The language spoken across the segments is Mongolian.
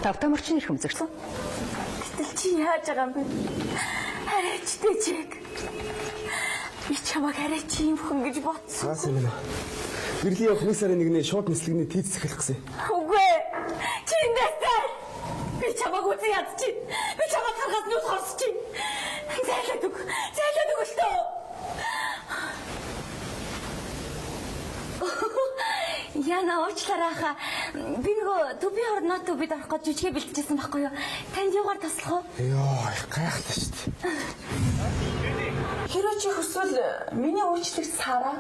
тавтаа мөрчин ирэх өмзөгсөн. Гэтэл чи яаж байгаа юм бэ? Арайч дэжиг. Би чамайг арайч юм хүн гэж бодсон. Хаас юм байна. Гэрлийн явах 1 сарын 1-ний шууд нислэгний тийц захиалах гэсэн. Үгүй. Чи эндээсээ. Би чамайг үгүй яд чи. Би чамайг харахад нүд хорс чи. Зайлаад үг өстөө. Яна уучлаарай. Би нөгөө төбий орноо төбид орох гэж жижигэ бэлтжсэн байхгүй юу? Танд юугаар таслах вэ? Йоо, гайхалтай шүү дээ. Хэрвээ чи хүсвэл миний үйлчлэгч Сара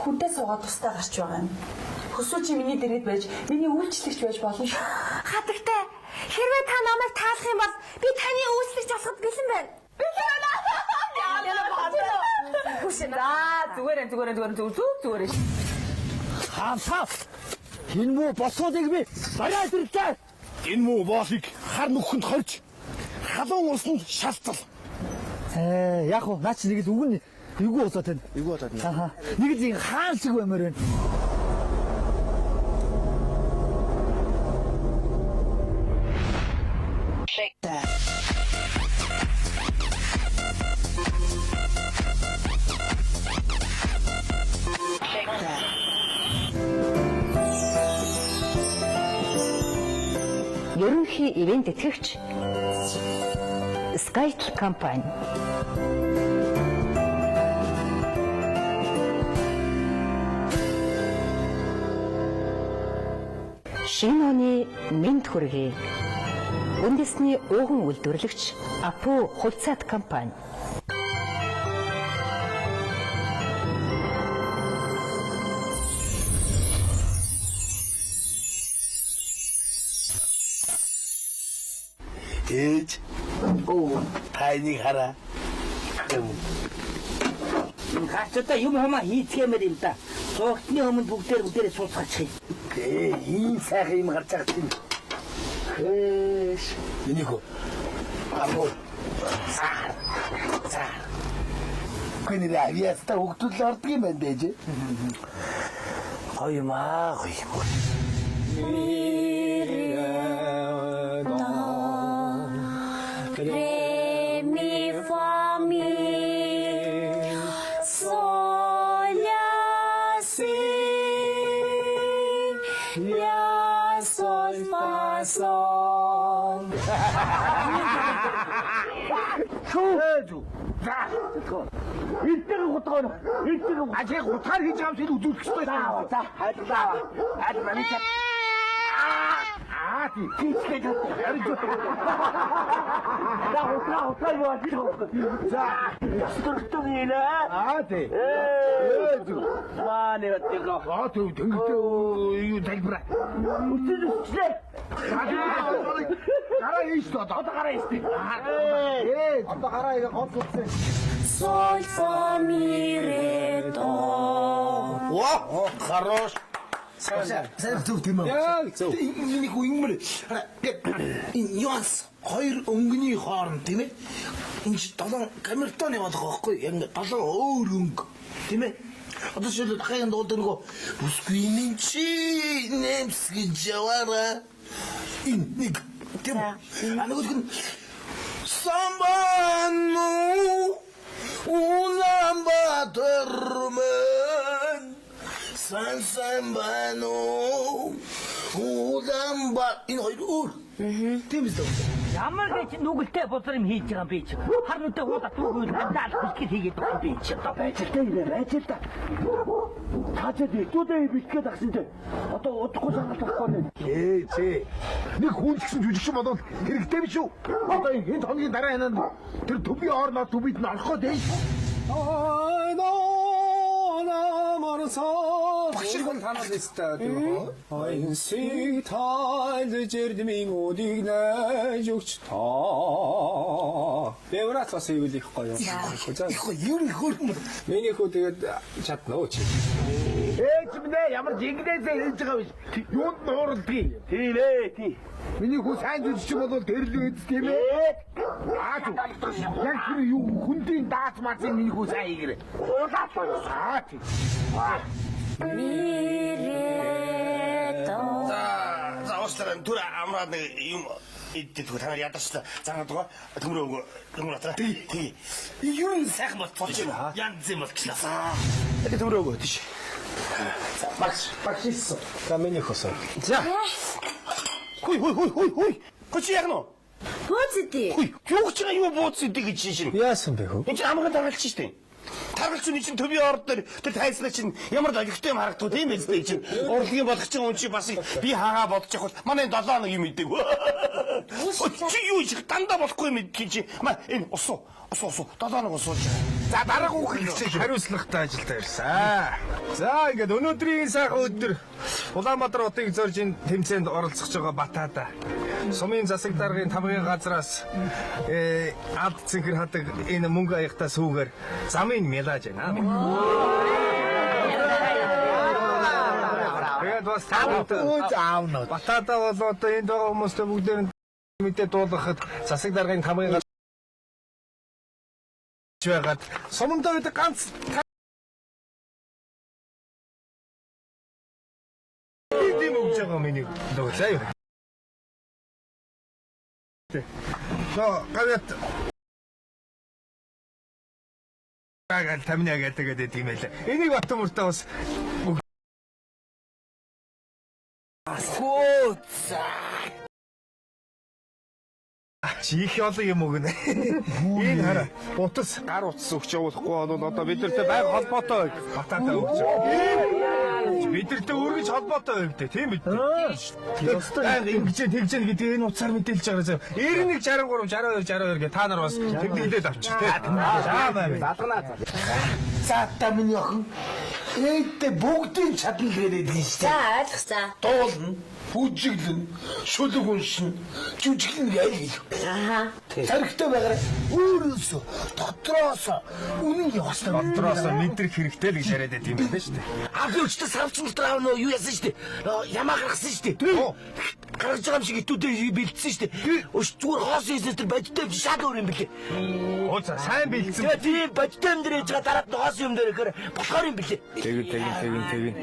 хүнтэй суугаад тустай гарч байгаа юм. Хүсвэл чи миний дэргэд байж, миний үйлчлэгч байж болно шүү. Хатагтай. Хэрвээ та намайг таалах юм бол би таны үйлчлэгч болоход бэлэн байна. Бэлэн байна. Зүгээр. Хаасаа. Энэ муу босоодыг би бариад ирлээ. Энэ муу боолыг хар нүхэнд хорж халуун усанд шалтал. Яг уу наач нэг л үгэн эвгүй болоод байна. Эвгүй болоод байна. Аа. Нэг л ингэ хаан шиг баймаар байна. Shake that. Shake that. Ерөнхий ивент тэтгэгч Skytel компани. Шинэ оны мэнд хүргэе. Үндэсний ууган үйлдвэрлэгч Апу хувьцаат компани. Ээж. Тайны хараа. Хацтай юм хамаа хийцгэмээр юм да. Согтны өмнө бүгдээрээ сууцгаачих юм. Ийм сайхан юм гарч байгаа чинь. Хэш. Энийг үү? Апу. За. Кэнэ авиаста өгдөл ордог юм байна дэж. Гоё маа. Re mi fa mi sol la si la sol fa sol. Шүүж. За. Эдгээр гутгаар. Ажиг гутгаар хийж байгаа юм үзүүлэх ёстой. За, хайрлаа. Хайр манайч. Тийчгээд ярьж Утаа юу. За. Структурын Тий. Мааны өтгөө. Төв тэнгэртэй юу тайлбараа. Үтэлээ. Гараа ийш тоо. Одоо гараа ийстэ. Одоо гараа игээ гол утсан. Sol fa mi re do. Оо, хорош. Сайн зөв тийм үү? Яа, зөв. Энийг үнгмэр. Энэ нюанс хоёр өнгөний хооронд тийм ээ. Энэ 7 камертон яваад байгаа байхгүй юу? Яг 7 өөр өнгө тийм ээ. Одоо шил дахин дуулдаг нөгөө бүсгүй чи нэмс гэж яваараа. Энэ нэг тийм ээ. Анагт самбану Улаанбаатар Сансамбану Улаанбаатар энэ хоёр өөр. Тийм үү? Ямар гэж нүгэлтэй бузар юм хийж байгаа юм би чи. Хар нүдтэй хуудаа түүгүй надад бэлтгэл хийгээд байгаа би чи. Одоо байжлаа. Таачаад итүүдээ бэлтгээд агсан чи. Одоо удахгүй санал тахгүй нэ. Ээ. Нэг хүн гэсэн жүжигч болоод хэрэгтэй биш үү? Одоо энэ хоногийн дараа ханаад тэр төбий орноо төбийд нь орох гэдэг. Багшилгын танаад өстэй тийм үү? Айнсиг тайлж эрдмийн үдийг найж өгч таа. Бэврат бас ийлэх гоё. За. Юу хөрмө. Миний хөө тэгээд чадна уу чи. Ээж минь ямар жингнээсээ хийж байгаа биш. Юунд нууралдгийг. Тий. Миний хүү сайн жүжигч болвол тэрлэг эд тийм ээ. Яг тэр юу хүндийн даац мацын миний хүү сайн хийгэрэ. Тий. За уучлаарай. түр амраад нэг юм иддэг та нар ядарч заагаад байгаа. Төмөр атра. Тий. Юу нэг сайхан болчихж байна. Янз юм болчихлаа. Тэгээ төмөр өгөө тийш. Макс хийсэн. За миний хөсөө. За. Хүй. Хоч яг нөө. Бөөцөдий. Хүй, юу ч юу бууц идэг гэж шин. Яасан бэ хөө? Энд чинь амраад таргалж штэ. Таргалч үний чинь төвийн орд дээр тэр тайснаа чинь ямар логиктэй юм харагдав тийм ээ дээ чинь. Урлагийн болгоч чинь үн чи бас би хаагаа бодож явах бол манай 7 хоног юм идэг. Чи юу их дандаа болохгүй юм идэх чи. Маа энэ усуу 7 хоног усууж. За дараагийн хүүхэд Хариуцлагатай ажилдаа ирсэн. За ингээд өнөөдрийн сайхан өдөр Улаанбаатар хотыг зорж энэ тэмцээнд оролцож байгаа Батада. Сумын засаг даргын тамгын газраас алд цэнхэр хадаг энэ мөнгө аягтаа сүүгээр замын мэлаж байна. Тэгээд бас таавнууд. Батада бол одоо энд байгаа хүмүүстэй бүгдээр мэдээ дуулгахад засаг даргын тамгын газраас байгаад сумандаа байдаг ганц тийм өгж байгаа миний дөө заяа. Гавьят Гагал тамиа гэдэг юм байлаа. Энийг Батмуртаа бас Чих олон юм өгнө. Энэ хараа. Утас гар утас өгч явуулахгүй бол одоо бидэртэй байг холбоотой Батада өгч. Бидэртэй үргэж холбоотой байв тийм бид. Ингэж тэгж гэдэг энэ утсаар мэдээлж байгаа. 91 63 62 гэх та нар бас тэмдэглээд авчих тийм. Даатганаа. за та миний охин ээдтэй бүгдийн чадна гэдэг юм шүү дээ. За ойлгоцгаа. Дуулна, бүжиглэн, шүлэг уншин, жүжиглэн гэж хэлв. Аха. Зэрэгтэй байгаарай. Өөрөөсөө дотроос үнэн явах хэрэгтэй. Дотроос мэдрэх хэрэгтэй л гэж яриад байт юм байна шүү дээ. Авьяачтай савчмалт аав нөө юу яасан шүү дээ. Ямаа гаргасан шүү дээ. Гаргаж байгаа юм шиг итүүдээ бэлдсэн шүү дээ. Өш зүгээр хоос хийсэн тэр бодтой шал өөр юм бэлээ. Оо за сайн бэлдсэн. Тэгээ тийм бодтой юм дээр ээж байгаа дараад нь хоос юм дээр ихээр болохоор юм бэлээ. Тэгин.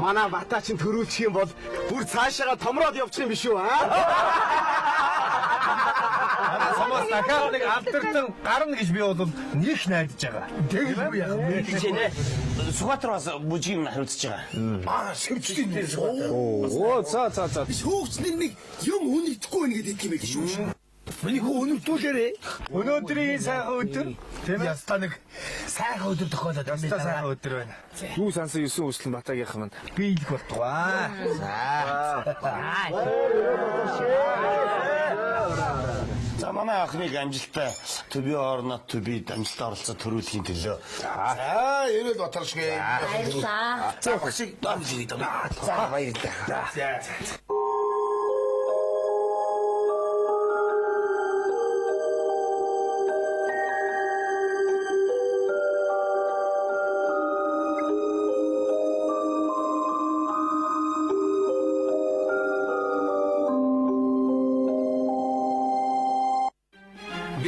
Манай Бата чинь төрүүлчих юм бол бүр цаашаага томроод явчих юм биш үү аа? Манай самаас дахиад нэг алдартан гарна гэж би бол нэг найдаж байгаа. Тэгэл юу яах вэ? Чинээ Сүхбаатар бас бүжгийн хариуцж байгаа. Аа, шивчлийн нэр Сүхбаатар. Оо за. Шүүгчний нэг юм үнэтгэхгүй байна гэдэг юм биш үү? Миний хөө өнөдүүлээрээ. Өнөөдрийн сайхан өдөр тийм ээ. Ястаа нэг сайхан өдөр тохиолдоод байна. Ястаа сайхан өдөр байна. Юу сансан 9 өслөн Батагийнх маань би илэх болтугаа. За манай ахныг амжилттай төбий орнод төбийд амжилттай оролцоод төрүүлэхийн төлөө. За, ерөөл батаршгүй. Баярлаа. За, хашиг дам жиг дам. За, баярлалаа. За.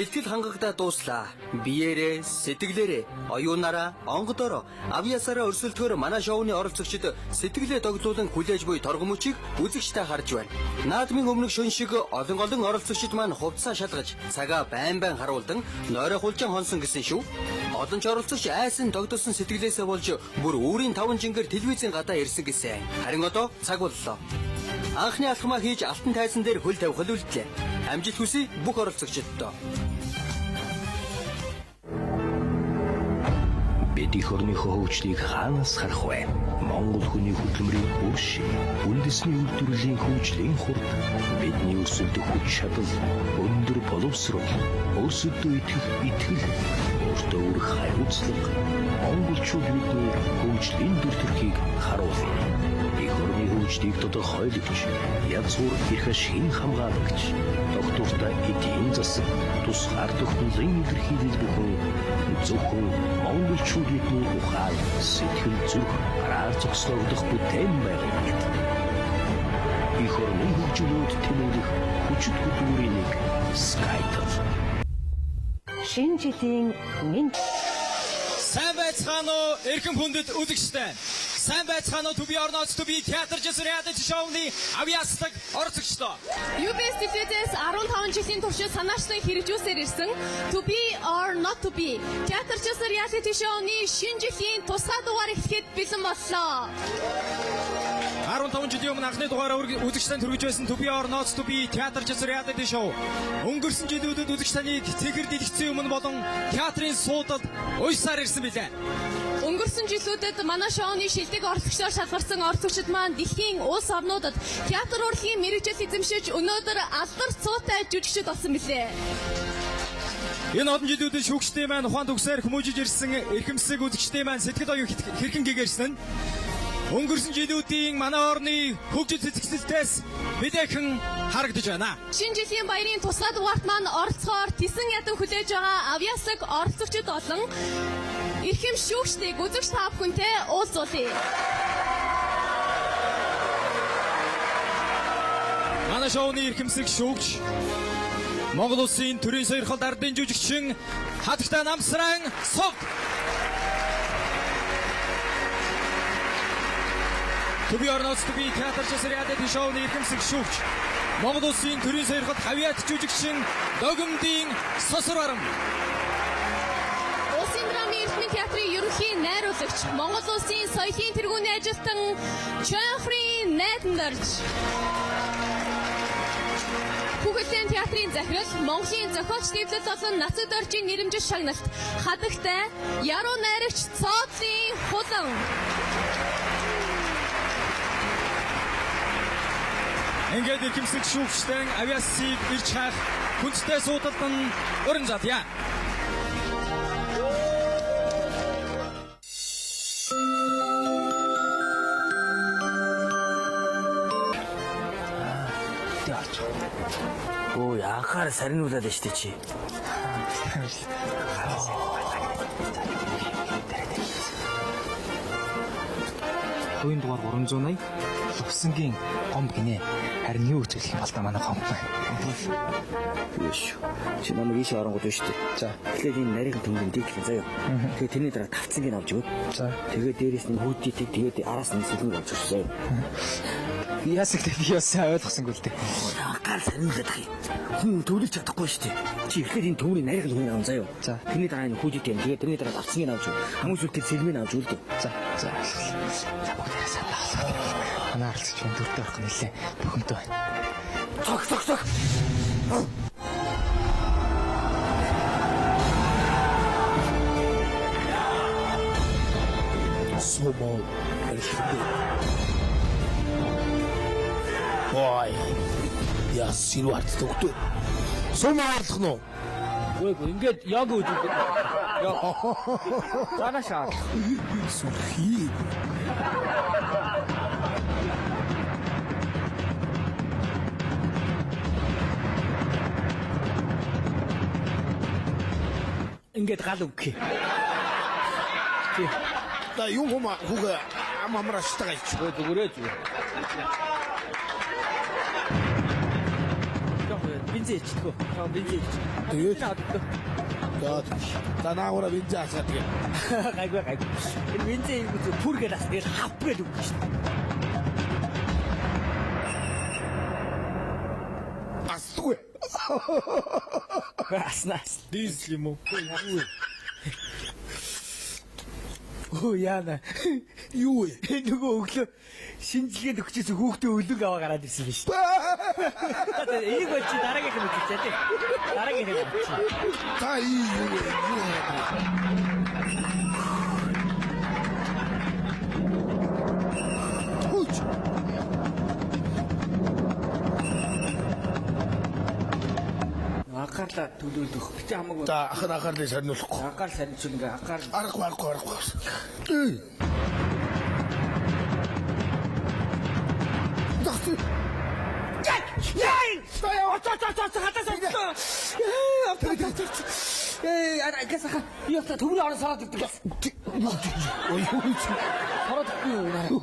Бэлтгэл хангагдаад дууслаа. Биеэрээ, сэтгэлээрээ, оюунаараа, онгодороо, авьяасаараа өрсөлдөхөөр манай шоуны оролцогчид сэтгэлээ тоглуулан хүлээж буй торгомжийг үзэгчтэй харж байна. Наадмын өмнөх шөн шиг олон оролцогчид маань хувцас шалгаж, цагаа байн харуулдан нойроо хулжин хонсон гэсэн шүү. Олон ч оролцогч айсан тогтсон сэтгэлээсээ болж бүр өөрийн таван жингээр телевизийн гадаа ирсэн гэсэн. Харин одоо цаг боллоо. Анхны алхмаа хийж алтан тайзан дээр хөл тавих үлдлээ. Амжилт хүсье бүх оролцогчдод. Бид их орныхоо хөгжлийг хаанаас харах вэ? Монгол хүний хөдөлмөрийн хөрш, үндэсний үйлдвэрлэлийн хөгжлийн хурд, бидний өрсөлдөх хүч чадал, өндөр боловсрол, өөрсөдөө итгэл, өөртөө өрх хариуцлага, монголчууд бидний хөгжлийн дүр төрхийг харуулна. Их орны хөгжлийг тодорхойлогч, язгуур их шин хамгаалагч, доктортой эдийн засаг, тусгаар тогтнолын илэрхийлэл бүхэн зөвхөн монголчууд бидний ухаал, сэтгэл зүрх, араар зогсоогдох бүтээн байгуулалт. Их орны хөгжлөд тэмүүлэх хүчит хөдөлмөрийн нэг Skytel. Шинэ жилийн минь Сайн байцгаана уу эрхэм хүндэт үзэгчтэй. Сайн байцгаана уу төби орноос төби театр жишээ reality show-ны авьяаслаг орцогчлоо. UBS телевизээс 15 жилийн туршид санаачлан хэрэгжүүлсээр ирсэн To Be or Not To Be театр жишээ reality show-ны шинэ жилийн тусгай дугаар эхлэхэд бэлэн боллоо. 15 жилийн өмнө анхны дугаараа үзэгчдэд хүргэж байсан To Be or Not To Be театр жишээ reality show өнгөрсөн жилүүдэд үзэгчдийг цэгэр дэлгэцсэн өмнө болон театрын суудад уйсаар ирсэн билээ. Өнгөрсөн жилүүдэд манай шоуны шилдэг оролцогчдоор шалгарсан оролцогчид маань дэлхийн улс орнуудад театр урлагийн мэргэжил эзэмшиж өнөөдөр алдар цуутай жүжигчид болсон билээ. Энэ олон жилүүдэд шүүгчдийн маань ухаан төгсөөр хүмүүжиж ирсэн эрхэмсэг үзэгчдийн маань сэтгэл оюун хэрхэн гэгэрсэн нь өнгөрсөн жилүүдийн манай орны хөгжил цэцгэлтээс мэдээхэн харагдаж байна. Шинэ жилийн баярын тусгай дугаарт маань оролцохоор Тэсэн ядан хүлээж байгаа авьяаслаг оролцогчид болон эрхэм шүүгчдийг үзэгч та бүхэнтэй уулзуулъя. Манай шоуны эрхэмсэг шүүгч Монгол Улсын төрийн сойрхолд ардын жүжигчин Хатагтай Намсран Сов. To Be or Not To Be театр жишээ reality show-ны эрхэмсэг шүүгч Монгол Улсын төрийн сойрхолд хавьяат жүжигчин Догомдын Сосор Барам. Улсын драмын эрдэнэ театрын ерөнхий найруулагч Монгол Улсын соёлын тэргүүний ажилтан Чонфри Найдендарч. Хүүхдийн театрын захирал Монголын зохиолч дэвлэл болон нацад орчийн нэрэмжит шагналт Хатагтай Яруу найрагч Цоодлын Хулан. Ингээд эрхэмсэг шүүгчдэн авиасыг ирж хаах хүнстэй суудалд нь өрн задъя. Оо яхаар сарниулаад штэ чи. Хөөний дугаар 380 Лувсангийн гомб гинэ. Харин юу гэж хэлэх юм бол та манай гомб байна. Юуш. Чи намайг ийш оронгод байна штэ. За. Тэгэхээр энэ нарийн төмгөнд дийлэх заяа. Тэгээ тэрний дараа тавцангийн авч өгөө. За. Тэгээ дээрээс нь хүүдийг тэгээд араас нь сэлмэг авч өгсөн. Яасыг би ясаа ойлгосонгүй л дээ. Гар сарниулаад ах юм. Хүн төвлөж чадахгүй штэ. Чи ихлээр энэ төмрийн нарийн төмгөнд аван заяа. За. Тэрний дараа энэ хүүдийг тэгээд тэрний дараа тавцангийн авч өгөө. Хамгийн сүүлд сэлмэг авч өгдөө. За. За. За бүгдээ сатаа. Манай аралцч өндөртөө орох нэлээ бөхөнтэй байна. Цог. Сумоо архив. Ой. Я силуарт тогтоо. Сумоо арлах нь. Үгүй ингээд яг үгүй. Цаашаа. Сүрхий. Ингээд гал үгүй. Та юу хүүгээ амамраш тагаач. Зүгээр. Бензин ичдэггүй. Бензин. Тэгээд та наагура бензин асгаад гээ. Гайгүй. Энэ бензин пүргээд ас тэгээд хавпгээд үгүй шүү. Астгүй. Аснаас. Дизель юм уу? Оо яана. Юу вэ? Нөгөө өглөө шинжилгээнд өгчээсэн хүүхдээ өлөг аваа гараад ирсэн биш. Энийг бол чи дараагийнх нь үзчихээ тий. Дараагийнх нь үзчих. Та юу вэ? Хөөч. Акаарлаа төлөөлөх. Бити хамаагүй. Та ахаарлаа сарниулахгүй. Акаар сарнич ингээ акаар. Арахгүй. Дахт. Яй! Агасаха яста төмөр орон сараад ирдэг. Ой юу ч. Сараад ирдэг.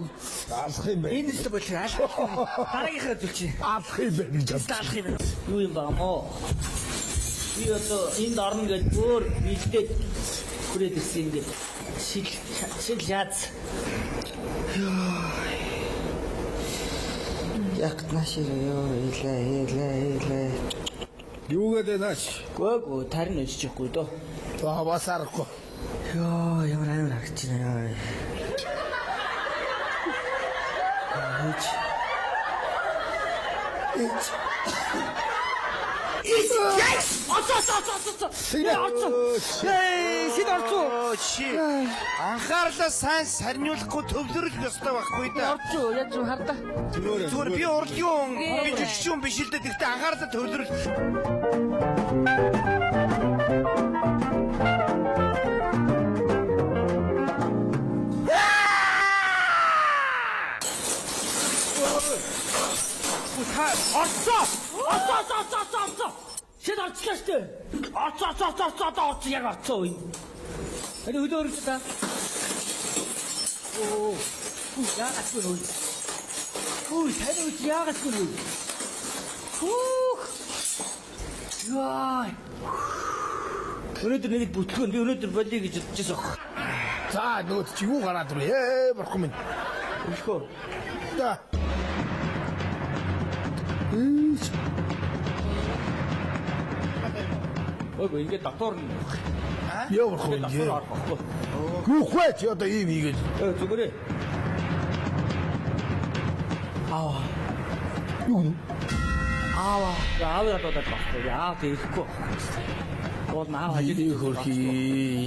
Алах юм бэ. Энэ л болчих аа. Дараагийнхаа зүлчи. Алах юм бэ гэж алах юм. Юу юм баа мó? Би одоо энд орно гэж өөр бэлдээд хүрээд ирсэн ингээд шил яац. Яг нааширё илээ. Юу гэдэг наач? Гөө тарин өччихгүй дөө. За басарахгүй. Йоо ямар амар харагч байна. Анхаарлаа сайн сарниулахгүй төвлөрөх ёстой байхгүй да. Орчоо яаж юм хардаа. Зүгээр би урлагийн би жижигчүүн биш л дээ. Гэхдээ анхаарлаа төвлөрөх. Орцоо. Шид орчлаа штэ. Орцоо яг орцоо. Ари өдөр та. Оо. Яагаад ч үгүй. Ой, тань яагаад ч үгүй. Хүүх. Яа. Өнөөдөр нэг бүтлгэн би өнөөдөр болиё гэж бодчихсон аах. За нөгөө чи юу гараад ирээ барахгүй минь. Өшгөө. Да. Ой, ингээд доктор нь. Яа барахгүй минь. Юу хваач одоо ийм ийгээд. Зүгээрээ. Аа. Юу нэ? Ааваа додод багтаа. Яа тэгэхгүй. Гол наа хажид хөрхи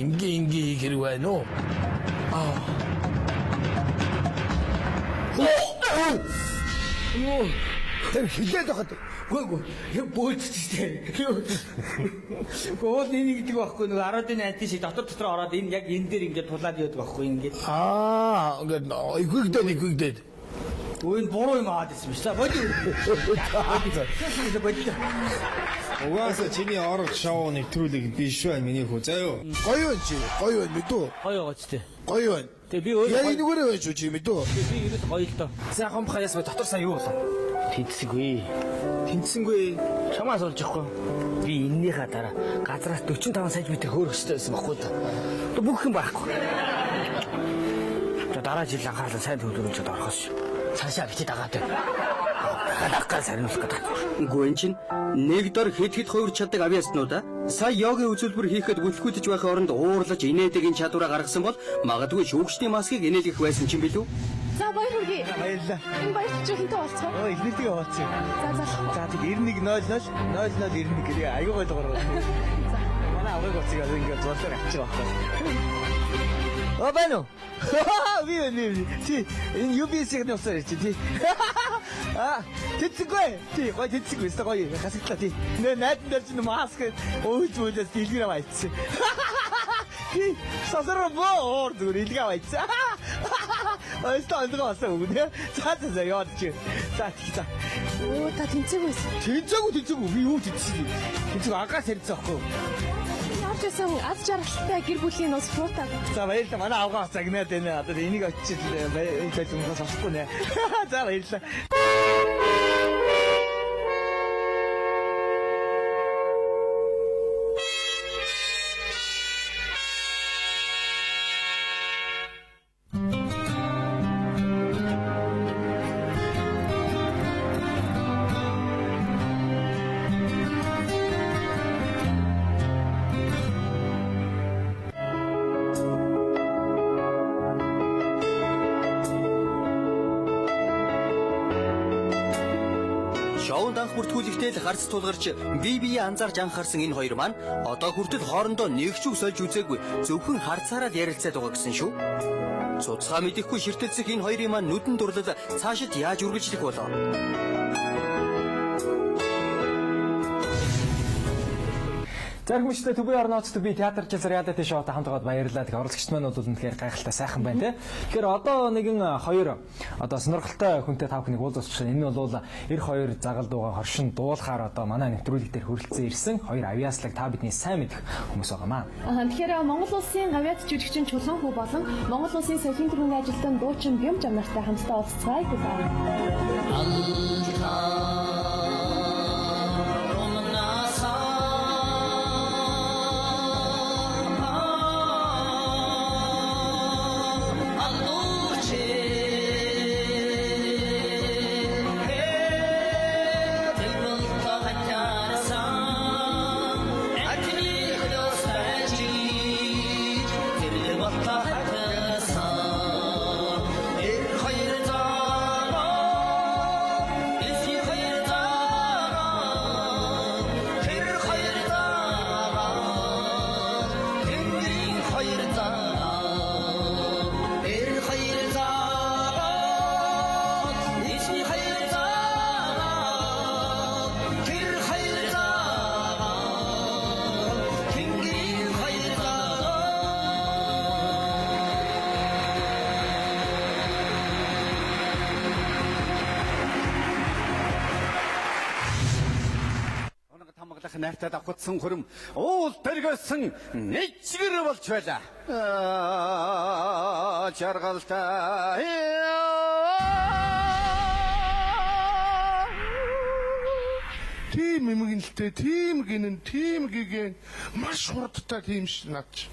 ингийн хэрэг байна уу? Юу? Тэр хилээд байхад гоо яг бөөдчихтэй. Гол нэг гэдэг байхгүй нэг 10-ын антин шиг дотор ороод энэ яг энэ дээр ингээд тулаад явдаг байхгүй ингээд. Ингээд игвэгдээд. Өө энэ буруу юм аваад ирсэн биш. Боди. Угаасаа чиний орох шоу нэвтрүүлэг биш бай миний хүү заяо. Гоё байна мэдүү. Гоё гоц тээ. Гоё байна. Тэгээ би өөрөө яг нэгээрээ байж чи мэдүү. Би ерөөс гоё л доо. Сайхан бахаяас ба дотор сая юу болов? Тэнцсэнгүй. Чамаас олж явахгүй. Би эннийхаа дараа газраас 45 см хөөрөх хэрэгтэй байсан байхгүй да. Одоо бүх юм байхгүй. Дараа жил анхаарлаа сайн төвлөрүүлж орохоос. Цаашаа бити дагаад байна. Дагаад сарниулах гэдэг. Гүн чин нэг дор хэд хувирч чаддаг авиаснуудаа сая йогийн үзүүлбэр хийхэд бүлхүүдж байх оронд уурлаж инээдэг энэ чадвараа гаргасан бол магадгүй шүүгчдийн маскыг инээлгэх байсан ч юм билүү? За баяр хүргэе. Баярлалаа. Энэ баяр чи хинтээ болцгоо. Ой, ихнэртээ хооцсон. За тэг 91000091 гэрээ аягүй гой дугаар. Манай авраг гоцыг ингээд зурлаар авчих واخхой. Байна уу? Би чи энэ UBS-ийг нөөсөө чи тий. Тэцгүй. Тий, гой тэцгүй өстой гоё хасагтлаа тий. Найдан дээр чинь маск өөлж өөлөөс дэлгэр аваадсан. Тий, сасраа боо зүгээр илгээ аваадсан. Ойстоо онцгой болсон үг нэ. За яа чи. За. Оо та тэнцэг байсан. Тэнцээгүй би юу тэнцсэн. Тэнцэг агаас ярьсан аахгүй. Яасан аз жаргалтай гэр бүлийн нус фруутаа. За баярлалаа. Манай авгаа цагнаад байна. Одоо энийг очиж энэ зүйлээс авахгүй нэ. За баярлалаа. Шоунд анх бүртгүүлэхдээ л харц тулгарч бие анзаарч анхаарсан энэ хоёр маань одоо хүртэл хоорондоо нэг ч үг сольж үзээгүй зөвхөн харцаараа ярилцаад байгаа гэсэн шүү. Цуцгаа мэдэхгүй ширтэлцэх энэ хоёрын маань нүдэн дурлал цаашид яаж үргэлжлэх болов? Зарим хүчтэй төбөө орнооцд би театр жил реалити шоутай хамтгаад баярлалаа. Тэгэхээр оролцогчд маань бол үнэхээр гайхалтай сайхан байна те. Тэгэхээр одоо нэгэн хоёр одоо сонирхолтой хүнтэй тав хүнийг уулзуулчих. Энэ бол эр хоёр загалд байгаа хоршин дуулахаар одоо манай нэвтрүүлэг дээр хүрэлцэн ирсэн хоёр авиаслаг та бидний сайн мэдэх хүмүүс байгаамаа. Тэгэхээр Монгол улсын авиац жүжигчин Чулуун хүү болон Монгол улсын соёлын төрийн ажилтан дуучин Бямжам нартай хамтдаа уулзцгаая гэж сайхан найртай давхацсан хөрөм уул бэргэсэн нэчгэр болж байла. Жаргалтай. Тийм юм л дээ, тийм гэгэн маш хурдтай тийм ш надч.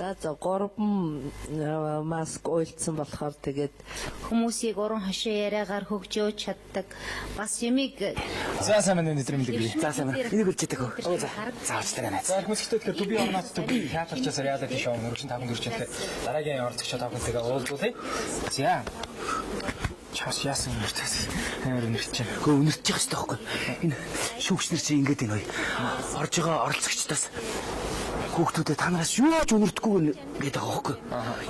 За 3 маск уйлдсан болохоор тэгээд хүмүүсийг уран хошоо яриагаар хөгжөөж чаддаг. Бас юмыг За сайн байна өнөөдөр мэдээ. За сайн байна. Энийг үлчээдэг хөө. Заавч тань найз. За хүмүүстээ тэгэхээр Төби орноос Төби театрчаас реалити шоу мөрөгчн 5 дөрвчтэй дараагийн оролцогч 5 хүнтэйгээ уулзуулъя. За. Чаас яасан юм бэ? Амар өнөрч чинь. Хөө өнөрч байгаа шүү дээ байхгүй. Энэ шүүгчнэр чи ингэж энэ хоёр орж байгаа оролцогчдоос хүүхдүүдэд та нараас юу ч өнөртгөө гэдэг байгаа байхгүй.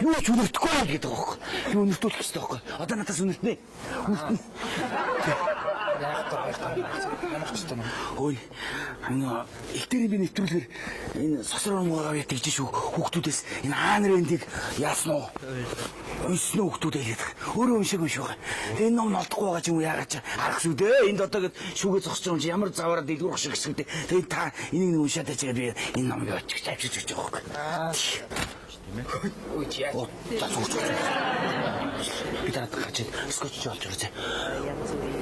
Юу ч өнөртгөө гэдэг байгаа байхгүй. Юу өнөртүүлэх хэрэгтэй байхгүй. Одоо надаас өнөртнэ. Ой, их дээр би нэвтрүүлгээр энэ сосроо муугаа ятгиж шүү хүүхдүүдээс энэ хаанрындыг яасан уу? Өснө хүүхдүүдээ хэлээд өөрөө уншиг юм шүү. Энэ ном олдохгүй байгаа ч юм уу яагаад ч харах шүү дээ. Энд одоо гээд шүүгээ зогсож байгаа юм чи ямар заваараа дэлгүүр шиг шүү дээ. Тэгээд та энийг нэг уншаад байгаа би энэ номыг очих тавьчих гэж байгаа байхгүй. Ой яа. Би дараа гачид скотч олж ирээ.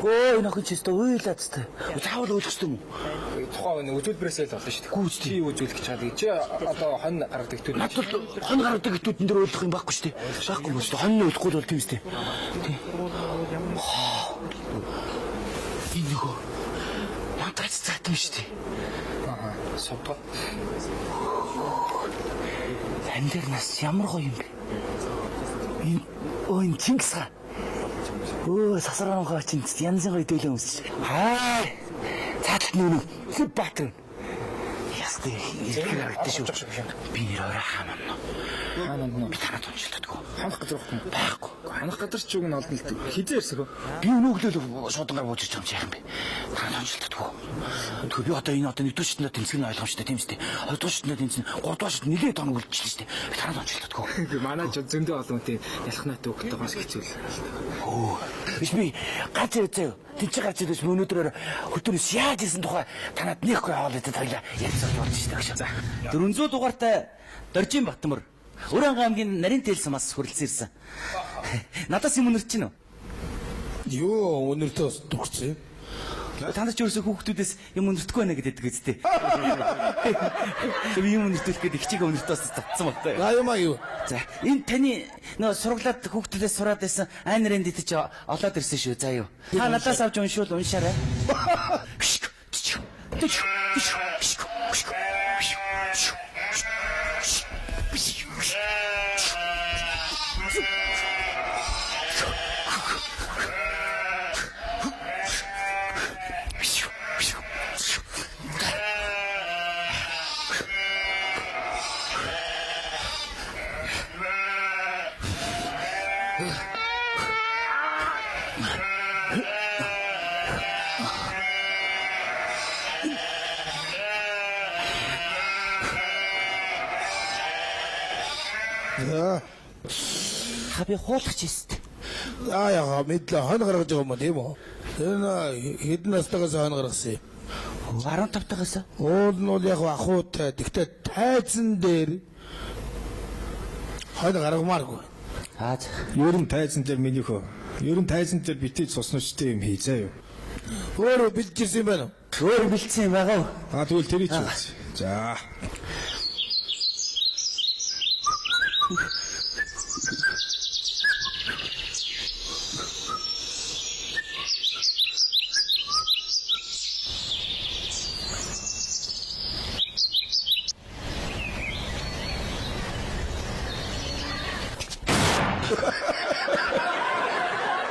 Ой нөхөн ч өстө уйлаад тест. Заавал ойлгох ёстой юм уу? Тухайн үзүүлбэрээсээ л болно шүү дээ. Гүүч чи үзүүлэх гэж чаддаг. Чи одоо хон гаргадаг төд. Надад хон гаргадаг төдөн дээр ойлгох юм байхгүй шүү дээ. Байхгүй юм шүү дээ. Хонь ойлгохгүй бол тийм үстэй. Энэ нөгөө надад цаатсан шүү дээ. Содгоо. Тань дээр нас ямар гоё юм бэ? Энэ Чингис хаан. Сасраангаа чинь янзын гоё дэйлэн өмсч. Цааталт нүг Лүд Баатар. Ястай ирэх харагдаж шүү. Би нэр орой хаамна. Би танад уншилдаг. Ханах газар байхгүй. Ханах газар ч үг нь олно л хизээ ирсэх. Би өнөглөл шуудангаар бууж ирж байгаа юм чи яах юм бэ? Танад уншилдаг. Тэгэхээр би одоо энэ нэгдүгээр шатнд тэнцэх нь ойлгомжтой тийм үстэй. Хоёрдугаар шатнд тэнцэн, гуравдугаар шатнд нэлээд хоног үлдчихлээ шүү дээ. Би танад уншилдаг. Манай ч зөндөө олон тийм ялхнаатай өгөхтэй бас хэцүү л. Биш би гац заяа. Тэнцээ гарч ирсэн өнөөдрөөр хөтөрөөс яаж ирсэн тухай танад нэхгүй хаалт тавилаа. Ярьцаж болж шүү дээ. 400 дугаартай Доржин Батмөр Өрөөнг аймгийн нарийн тэлсэн бас хүрэлцэн ирсэн. Надаас юм өнөрч чинь үү? Юу өнөртөө дүрцээ. Танад ч өөрсөө хүүхдүүдээс юм өнөртгөө байна гэдэг үстэй. Би юм өнөртүүлэх гэдэг хичээг өнөртөөс татсан болтой. Аюма юу? За, энэ таны нөө сургалаад хүүхдүүдээс сураад байсан айн нарийн дэд чи олоод ирсэн шүү. За юу. Та надаас авч уншвал уншаарай. Хаби хуулах чист. Яа мэдлээ хон гаргаж байгаа юм тийм үү? Энэ хэдэн настайгаас хон гаргасан юм? 15 тагаас. Уул нь бол яг ахуйтай. Тэгтээ тайзан дээр хон гаргамааргүй. Ерөн тайзан дээр минийхөө. Ерөн тайзан дээр битэж сусночтой юм хийзээ юу? Өөрөө бэлдчихсэн юм байна уу? Өөрөө бэлдсэн юм байгаа уу? Тэгвэл тэрий ч үз. За.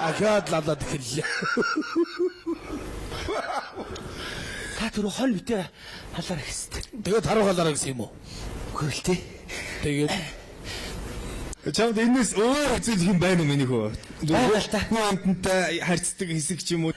Ахаад лалаад хэллээ. Та түр хол битээ халаар гэстэй. Тэгээд харуулаараа гэсэн юм уу? Үгүй л тий. Тэгээд чамд энэс өөр зүйл юм байна уу минийхөө? Байгальтай. Амтантай харьцдаг хэсэг ч юм уу?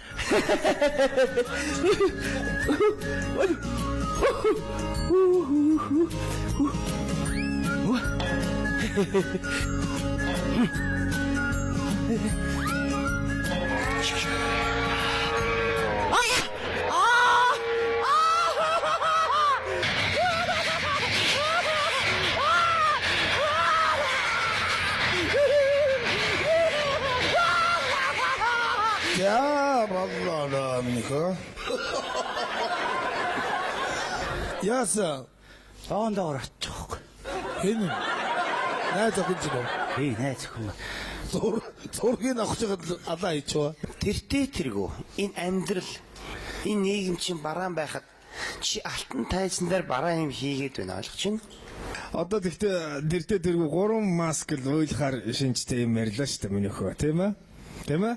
Яа, минийхөө. Яасан? Ондоо орчихгүй. Энэ найз охин зүг. Найз охин. Зургийг авах чигэд алаа хийчихв. тэргүү. Энэ амьдрал энэ нийгэм чинь бараан байхад чи алтан тайзан дээр бараан юм хийгээд байна ойлгож байна? Одоо тэгтээ тэргүй 3 маск л уйлахаар шинжтэй юм ярьлаа шүү дээ минийхөө тийм ээ? Тийм ээ?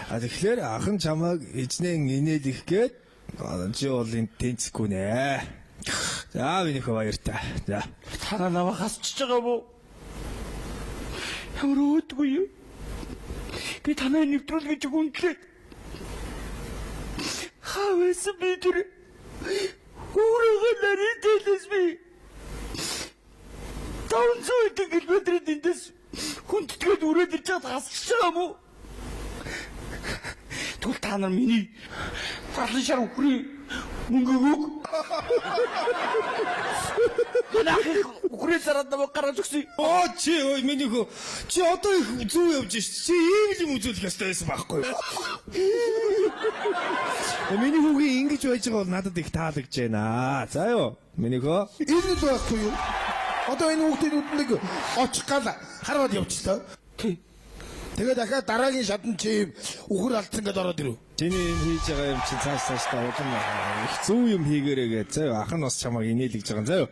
Тэгэхээр ахын чамайг эзнэн инээлих гээд чи бол энэ тэнцэхгүй нэ. За минийхөө баяртай. За. Та намайг хасчихж байгаа бүү? Ямар өөдгүй юу? Би танай нэвтрүүл гэж хүндлээ. Хаваас би тэр өөрөөгөө нарийдэлээс би 500 км эндээс хүндэтгээд үрээд ирж чад хасчихж байгаа мó. Тэгвэл та нар миний талын шар үхрийн мөнгөг өг. Гэнахи үхрийн сараад намайг гаргаж өгсөн. Оо чи ой минийхөө чи одоо их зүү явж ш. Чи ийм л юм үзүүлэх ёстой байсан байхгүй юу? Миний хүүгийн ингэж байж байгаа бол надад их таалагдж байна. За юу минийхөө Энэ л байхгүй юу? Одоо энэ хүүхдүүд нэг очих гал хараад явчихлаа. Тэгээ дахиад дараагийн шатнд чи үхэр алдсан гэдээ ороод ирв. Чиний энэ хийж байгаа юм чинь цааш та удаан их зүү юм хийгээрээ гэж заа юу ах нь бас чамайг инээлгэж байгаа юм заа юу.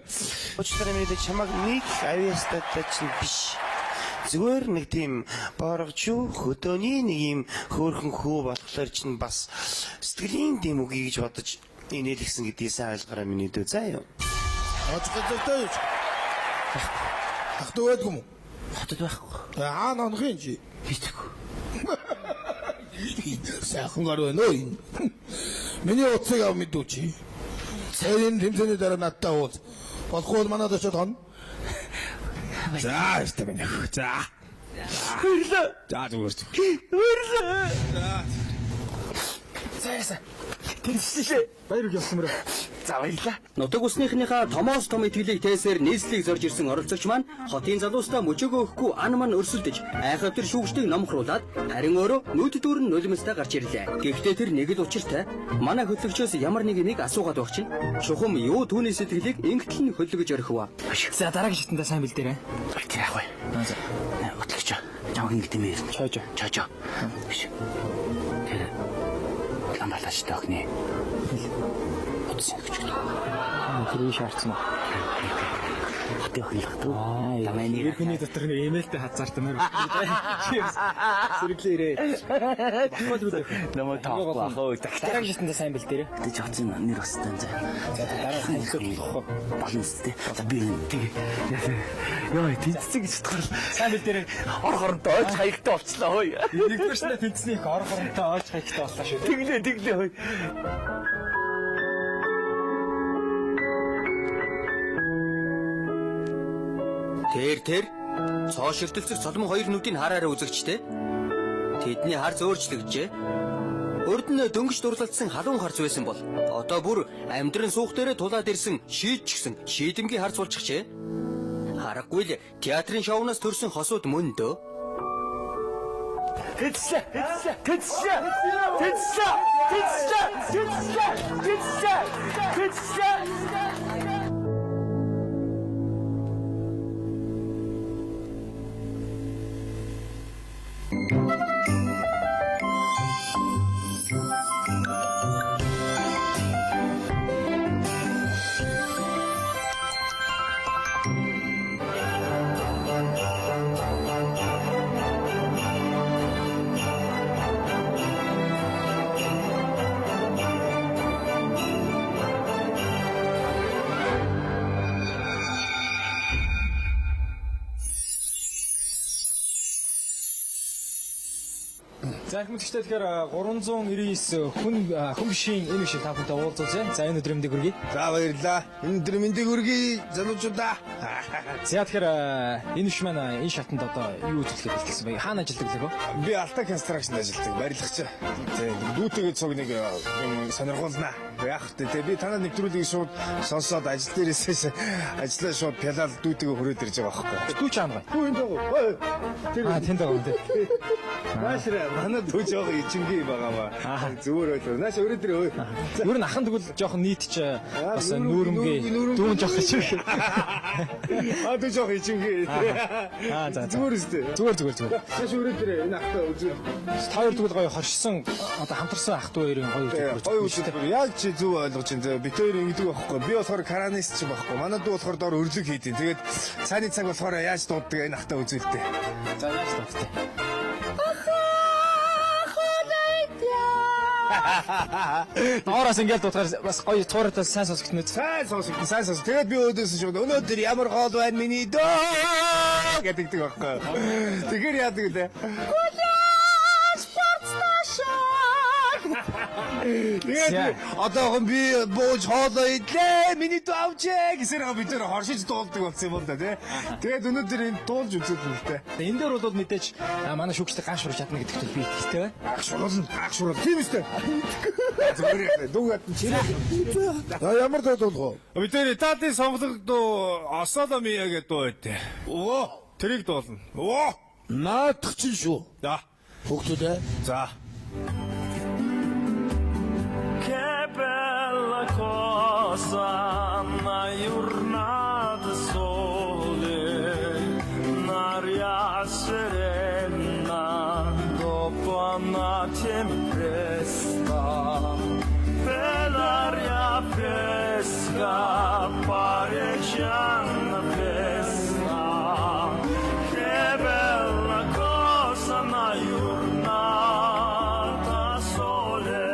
Өчтөр минь чамаг нэг авиастатай чинь биш. Зүгээр нэг тийм боргочуу хөдөөний нэг юм хөөрхөн хөө болохоор чинь бас сэтгэлийн тийм үгүй гэж бодож инээлгсэн гэдгийг сайн ойлгоорой миний дүү заа юу. Очгоцтой юу? Ах дөөдгүй юм уу? Хотод байхгүй. Нонхын чи. Битгүй. Сайхан гар байна уу? Миний утсыг ав мэдүүчи. Цээн тэмцээний дараа надтай уул. Болохгүй манад очоод хон. За ихтэй байна. За. Баярлаа. За зүгээр. Баярлаа. За. Тэрсэлээ. Баяр үг явсан мөрөө. За баярлаа. Нутаг усныхныхаа томоос том итгэлийг тээсээр нийслэлийг зорж ирсэн оролцогч маань хотын залуустаа мөчөөгөө өгөхгүй ан ман өрсөлдөж айхавтар шүүгчдийг номхруулад харин өөрөө нүд дүүрэн нулимстай гарч ирлээ. Гэхдээ тэр нэг л учиртай. Манай хөтлөгчөөс ямар нэг асуугаад байх чинь чухам юу түүний сэтгэлийг ингэтэл нь хөллөж орхив. За дараагийн шатндаа сайн бэлдээрэй. Тэр яах вэ? Хөтлөгч. Чамаг ингэдэм ээ. Чоожо. Биш. Тэр ламбалаш тохны. Утсан гэж. Тэр шаардсан уу? Хатаа хилхтүү. Тамайны хүний дотор нэг имэйлтэй хазаартай мөр. Сэргэлээрээ. Намайг таахгүй ахоо. Дараагийн шатндаа сайн бэлдээрэй. Тэ чоцсон нэр өстэй зэ. За дараагийн хэлэх болно сте. Би тэг. Яа тэнцсэн гэж бодохоор сайн бэлдээрэй. ор хоронтой ойж хаягтай болчлаа хөөе. Нэгдүгээрснээ тэнцсний их ор хоронтой ойж хаягтай боллоо шүү. Тэглээ хөөе. Тэр цоо ширтэлцэх цолмон хоёр нүдийг хараараа үзэгчтэй. Тэдний хар зөөрчлөгжээ. Урд нь дөнгөж дурлалцсан халуун харц байсан бол одоо бүр амьдрын суух дээрээ тулаад ирсэн шийдчихсэн шийдэмгийн харц болчихжээ. Харахгүй л театрын шоунаас төрсэн хосууд мөн дөө. За их мэдгчтэй тэгэхээр 399 хүн бишийн энэ шиг та бүхэнтэй уулзъя. За энэ өдрийн мэндийг хүргэе. За баярлаа. Энэ өдрийн мэндийг хүргэе залуучуудаа. За тэгэхээр энэ биш маань энэ шатанд одоо юу үзүүлэхэд бэлтгэсэн бэ? Хаана ажилладаг лээ? Би Алта констракшнд ажилладаг. Барилгач. Тэгээ дүүтэйгээ цуг нэг юм сонирхолнаа. Яах вэ? Би танаа нэвтрүүлгийг шууд сонсоод ажил дээрээс ажиллаа шууд пялал дүүтэйгээ хүрээд ирж байгаа байхгүй. Дүү ч аамгаа. Дүү энэ дөө. Тэр тэнд байгаа юм дээ. Баашраа манай Дөө жоо ичингээ байгаамаа. Зүгээр байлаа. Нааш өрөөдөр. Ер нь ахын тэгвэл жоохон нийтч бас нүүрэмгээ дүүн жоох шиг. Дөө жоо ичингээ. За. Зүгээр үстэй. Зүгээр. Нааш өрөөдөр энэ ахтаа үзээ. Хоёр тэгвэл гоё хоршсон одоо хамтарсан ах トゥ хоёрын гоё үзэл. Яг чи зөв ойлгож байна. Би тэр ингэдэг байхгүй. Би болохоор каранист ч байхгүй. Манай дүү болохоор доор өрлөг хийдیں۔ Тэгээд цааны цаг болохоор яаж дууддаг энэ ахтаа үзүүлдэг. За яаж дууддаг. Орос ингээд дуудахаар бас гоё цууртаа сайн сонсогдно. Сайн сонсогдно. Тэгээд би өөдөөс шууд өнөөдөр ямар хоол байна миний дөө гэдэг байхгүй. Тэгэхээр яадаг вэ? Тэгээд одоохон би бууж хоолоо идлээ. Миний дүү авчээ гэсээр бид нэр хоршиж дуулдаг болсон юм да тий. Тэгээд өнөөдөр энэ дуулж үзээд байна л дээ. Энэ дээр бол мэдээж манай шүүгчтэй гаш шурж чадна гэдэгт би итгэвтэй байна. Ах шуурал тийм үстэй. Зүгээр дүүгээд чирээ. Ямар дуулах вэ? Бид нэр таатын сонголог дуу осоло мия гэдэг дуу байдэ. Оо, тэрийг дуулна. Оо, Наадах чинь шүү. За. Хөгтөдөө. За. Bella cosa, ma giornata sole, un'aria serena dopo una tempesta, bell'aria fresca, pareggiando festa, che bella cosa, ma giornata sole.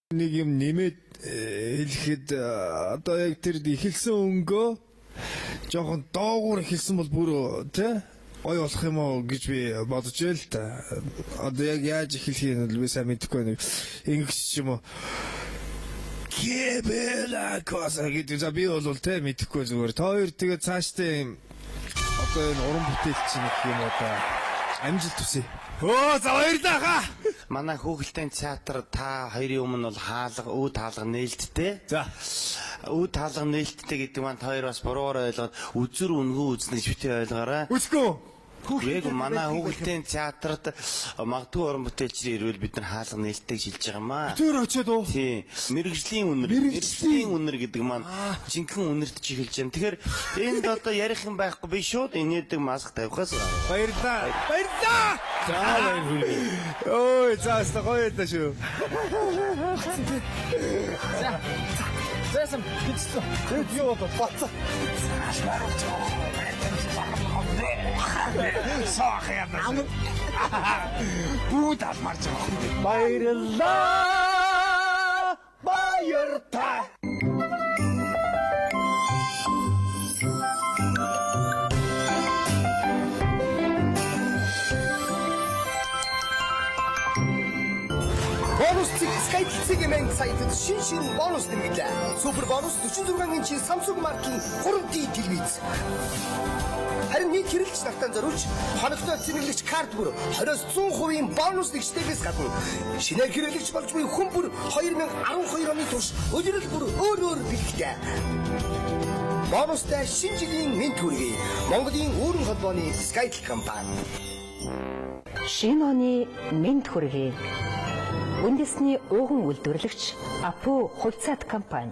Нэг юм нэмээд хэлэхэд одоо яг тэр ихэлсэн өнгөө жоохон доогуур ихэлсэн бол бүр тий ой болох юм уу гэж би бодож байл та. Одоо яг яаж ихэлхийг нь би сайн мэдэхгүй нэг ингээс ч юм уу Кебела коса гэдэг за би бол тий мэдэхгүй зүгээр. Та хоёр тэгээд цаашдаа одоо энэ уран бүтээл чинь гэх юм уу та амжилт төсөө. Оо за баярлалаа хаа. Манай хүүхэлдэйн театр та хоёрын өмнө бол үүд хаалга нээлттэй. За. Үүд хаалга нээлттэй гэдэг маань та хоёр бас буруугаар ойлгоод үзүр үнгүй үзнэ гэж битээ ойлгоорой. Үсгүй. Яг манай хүүхэлдэйн театрт магадгүй уран бүтээлчдийн ирвэл бид нар хаалга нээлттэйг шилжиж байгаа маа. Тэр очиод уу? Тийм. Мэргэжлийн үнэр гэдэг маань жинхэнэ үнэрт чихэлж байна. Тэгэхээр энд одоо ярих юм байхгүй би шууд инээдэг маск тавихаас баярлалаа. Баярлалаа. За баярлалаа. Ой, цаasta гоё та шүү. За. Зэсэм бичсэн. Тэр юу бацаа. Сохяна. Будал марч байгаа. Баярлалаа. Баяртай. Бонус Skytel мэн сайтад шин бонус нэмэлээ. Супер бонус 46 инчийн Samsung маркийн 3D телевиз. Харин нэг хэрэглэгч нартаа зориулж хоногтой цэнэглэгч карт бүр 20-100% бонус нэгжтэйгээс гадна шинээр хэрэглэгч болж буй хүн бүр 2012 оны турш өдрөл бүр өөр бэлгтэй. Бонустай шинэ жилийн мэд хүргэе. Монголын өөрийн холбооны Skytel компани. Шинэ оны мэд хүргэе. үндэсний ууган үйлдвэрлэгч Апу хувьцаат компани.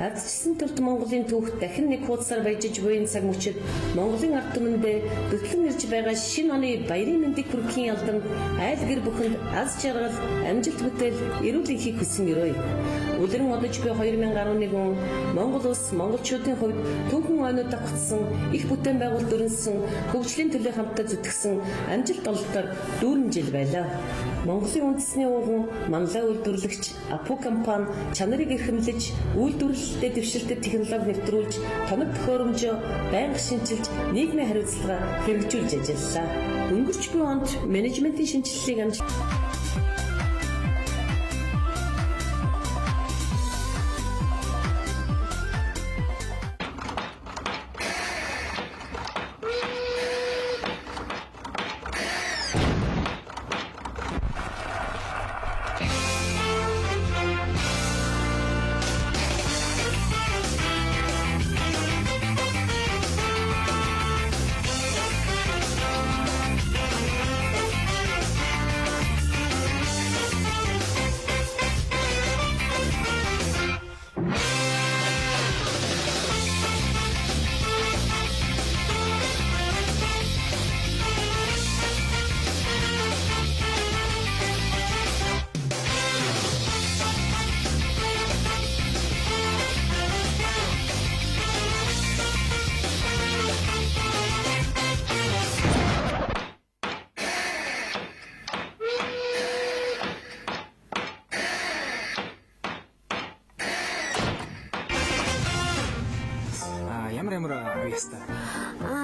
Ардчилсан төрт Монголын түүхт дахин нэг хуудасаар баяжиж буйн цаг мөчид Монголын ард түмэндээ хөтлөн ирж байгаа шинэ оны баярын мэндийг хүргэхийн алдан айл гэр бүхэнд аз жаргал, амжилт бүтээл, эрүүл энхийг хүсэн өрөөе. Үлрэн одож буй 2011 он Монгол улс монголчуудын хувьд түүхэн ойнууд давхцсан их бүтээн байгуулалт өрнөсөн хөгжлийн төлөө хамтдаа зүтгэсэн амжилт ололтоор дүүрэн жил байлаа. Монголын үндэсний ууган манлай үйлдвэрлэгч Апу компани чанарыг эрхэмлэж үйлдвэрлэлтэд дэвшилтэд технологи нэвтрүүлж, тоног төхөөрөмжөө байнга шинжилж, нийгмийн хариуцлага хэрэгжүүлж ажиллалаа. Өнгөрч буй онд менежментийн шинжилгээг амжилт Ямар авьяастай.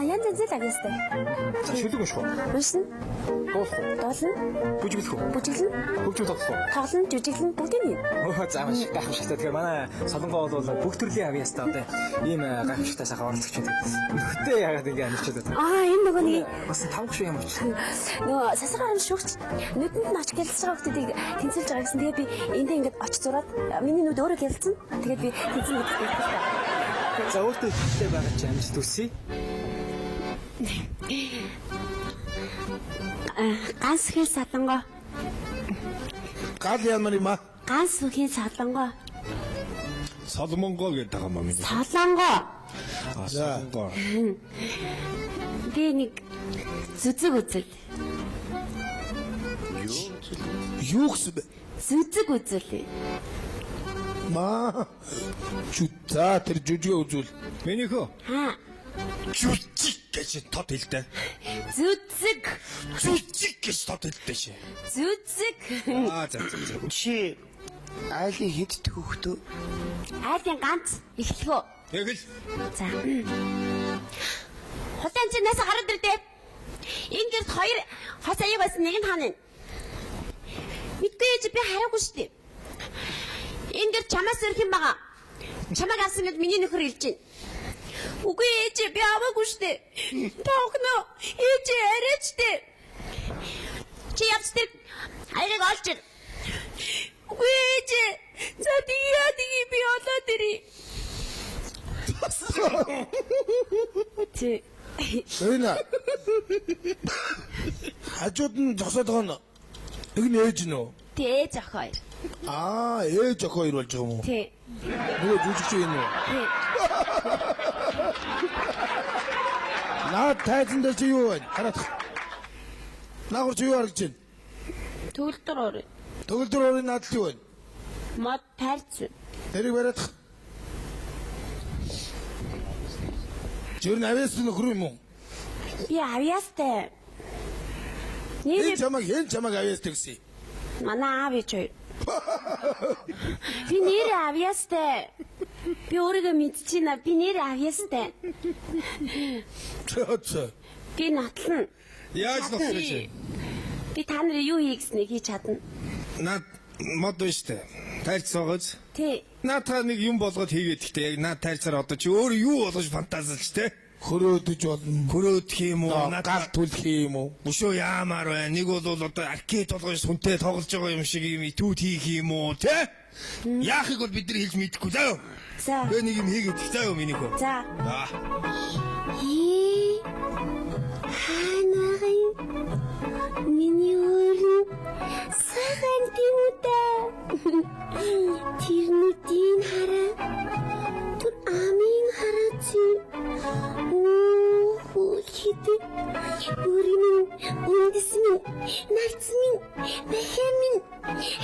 Янз янзэл авьяастай. За шүлэг унших уу? Уншина. Дуулах уу? Дуулна. Бүжиглэх уу? Бүжиглэн. Хөгжүүл тоглох уу? Тоглон, жүжиглэн бүгдийг нь. Заамш гайхамшигтай. Тэгэхээр манай Солонгоо бол бүх төрлийн авьяастай одоо ийм гайхамшигтай сайхан оролцогч байдаг. Нөхөдөө яагаад ингэ амжилттай байдаг? Энэ нөгөө нэг бас 5 гişүү ямар ч. Нөгөө сасгаар шүүгч нүдэнд нь оч гэлж байгаа хүмүүсийг тэнцэлж байгаа гэсэн. Тэгээд би энд ингээд оч зураад миний нүд өөрөө гэлцэн. Тэгээд би тэнцэн гэдэг юм байна. За өөртөө ихтэй байгаа чи амжилт үсэе. Ганс хэл сатангоо. Гал ямар юм аа? Ганс үхийн сатангоо. Солонгоо гэдэг юм аа миний. Солонгоо. Солонгоо. Би нэг зүзэг үзэл. Юу гэсэн бэ? Зүзэг үзэл. Маа. За тэр жүжиг үзүүл. Миний хөө. Жүжиг гэж тод хэлдэг. Зүзэг. Жүжиг гэж тод хэлдэг шээ. Зүзэг. За. Чи айлын хэд төвхтөө? Айлын ганц эхлэхөө. Яг л. За. Хотын цэнээс гараад ирдээ. Энэ гэрт 2 хоц аяа байсан нэг нь хаана? Мэдгүй ээж би хараагүй шүү дээ. Энэ гэр чамаас ирэх юм байгаа. Чамайг авсан гэд миний нөхөр хэлж байна. Үгүй ээж би аваагүй штэ. Тоогно ээж арайч штэ. Чи явцдаг хайрыг олж ир. Үгүй ээж. За тэгээ би олоод ирээ. Чи Эна. Хажууд нь зогсоод байгаа нь нэг нь ээж нөө. Тэ ээж ах хоёр. Ээж ах хоёр болж байгаа юм уу? Тий. Нөгөө жүжигч юм уу? Тий. Наад тайзан дээр чи юу вэ? Хараад. Наагур чи юу харагдаж байна? Төгөлдөр орё. Төгөлдөр орё наад юу вэ? Мод тайрц. Тэрийг бариад. Чир навэс нөхөр юм уу? Би авьяастай. Энэ чамаг авьяастай гэсэн. Манай аав ээж хоёр. Би нэр авьяастай. Би өөрийгөө мэдчихэна. Би нэр авьяастай. Цоо. Би нотлно. Яаж нотлох вэ? Би та нарыг юу хий гэснэг хийж чадна. Наад мод байна штэ. Тайлц суугаж. Тий. Наатаа нэг юм болгоод хийгээд гэхдээ яг наад тайлцаар одоо чи өөр юу болгож фантазалж те? Хөрөөдөж болно. Хөрөөдөх юм уу? Гал түлх юм уу? Өшөө яамаар байна. Нэг бол одоо аркет болгож сүнтэй тоглож байгаа юм шиг юм итүүд хийх юм уу те? Яахыг бол бид нар хэлж мэдэхгүй заа. За. Би нэг юм хийгээд заа юу миний хөө. За. Ханарын миний өрн саган тимүтэ тэрнүүдийн хараа. Тэр амийн хараа чи. Хидэг. Бүрийн үндэс минь, нарц минь, бахин минь,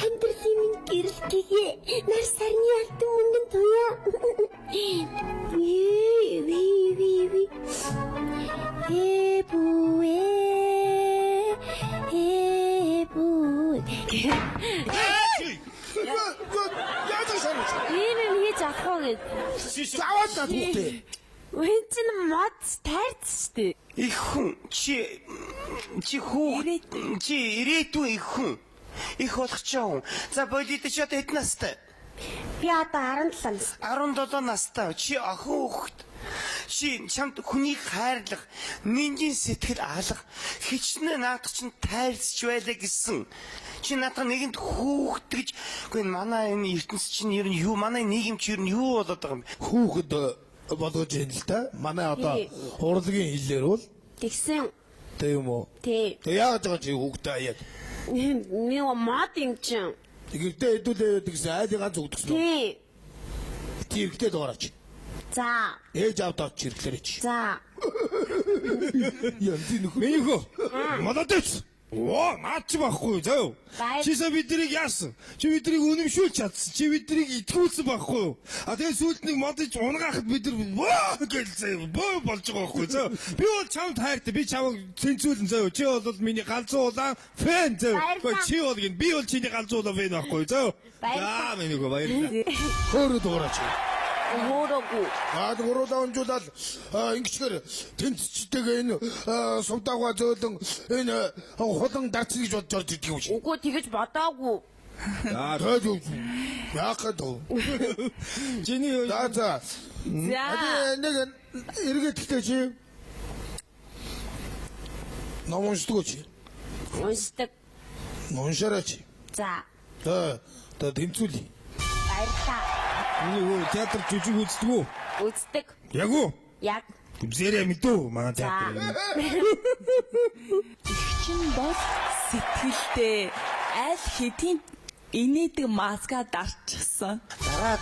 амьдралын минь гэрэлтэйгээ нар сарны алтан мөнгөнд туяа. Ви. Энэ хийж авах уу гэж. Заваад та түүхтэй. Үн чин мод тайрц штэ. Их хүн чи ирээдүйн их хүн. Их болох ч юм. За бодит ч одоо хэдэн настай? Би одоо 17 настай. 17 настай. Чи охин хүүхэд. Чи чамд хүнийг хайрлах, нинжийн сэтгэл алах, хичнээн наадах чинь тайрцж байлаа гэсэн. Чи надад нэгэнд хүүхэд гэж үгүй манай энэ ертөнц чинь ер нь юу манай нийгэм чи ер нь юу болоод байгаа юм? Хүүхэд болгож юм л та. Манай одоо урлагийн хэлээр бол тэгсэн. Тэ юм уу? Тэ. Тэ яаж байгаа чи хүүхдээ аяад. Ми мод юм чинь. Тэгэртээ хэдүүлээ гэсэн айлгаа зүгдгсэн үү? Тэ. Тэрхтээ дуурайч. За. Ээж авдаач чирглэрэж. За. Яа зинх. Мэнийхөө. Молодец. Оо, наад чи байхгүй заяа. Чисээ биднийг яасан? Чи биднийг үнэмшүүлж чадсан. Чи биднийг итгүүлсэн байхгүй юу? А тэгээ сүүлд нэг модж унгаахад бид нар гэлзээ боо болж байгаа байхгүй заяа. Би бол чамд хайртай. Би чамд цэнцүүлэн заяа. Чи бол миний галзуу улаан фэн заяа. Чи бол гин би бол чиний галзуу улаан фэн байхгүй заяа. За мэнийхөө баярлалаа. Хөөрөө дуурайч. Хөөрөөгүй. Гурав давнжуулаад ингэчгээр тэнцчтэйгээ энэ сувдаагаа зөөлөн энэ хулан дарц гэж бодож орж ирдэг юм шиг. Үгүй тэгэж бодоогүй. Яахад уу? Жиний за. Нэг эргээдтэй чи. Ном уншдаг чи. Уншдаг. Уншараач. За. Та тэнцүүлээ. Баярлалаа. Юу театр жүжиг үздэг үү? Үздэг. Яг уу? Яг. Үзээрэй мэдөө манай театр. Чин бол сэтгэлдээ аль хэдийн инээдэг маска дарчихсан. Дараа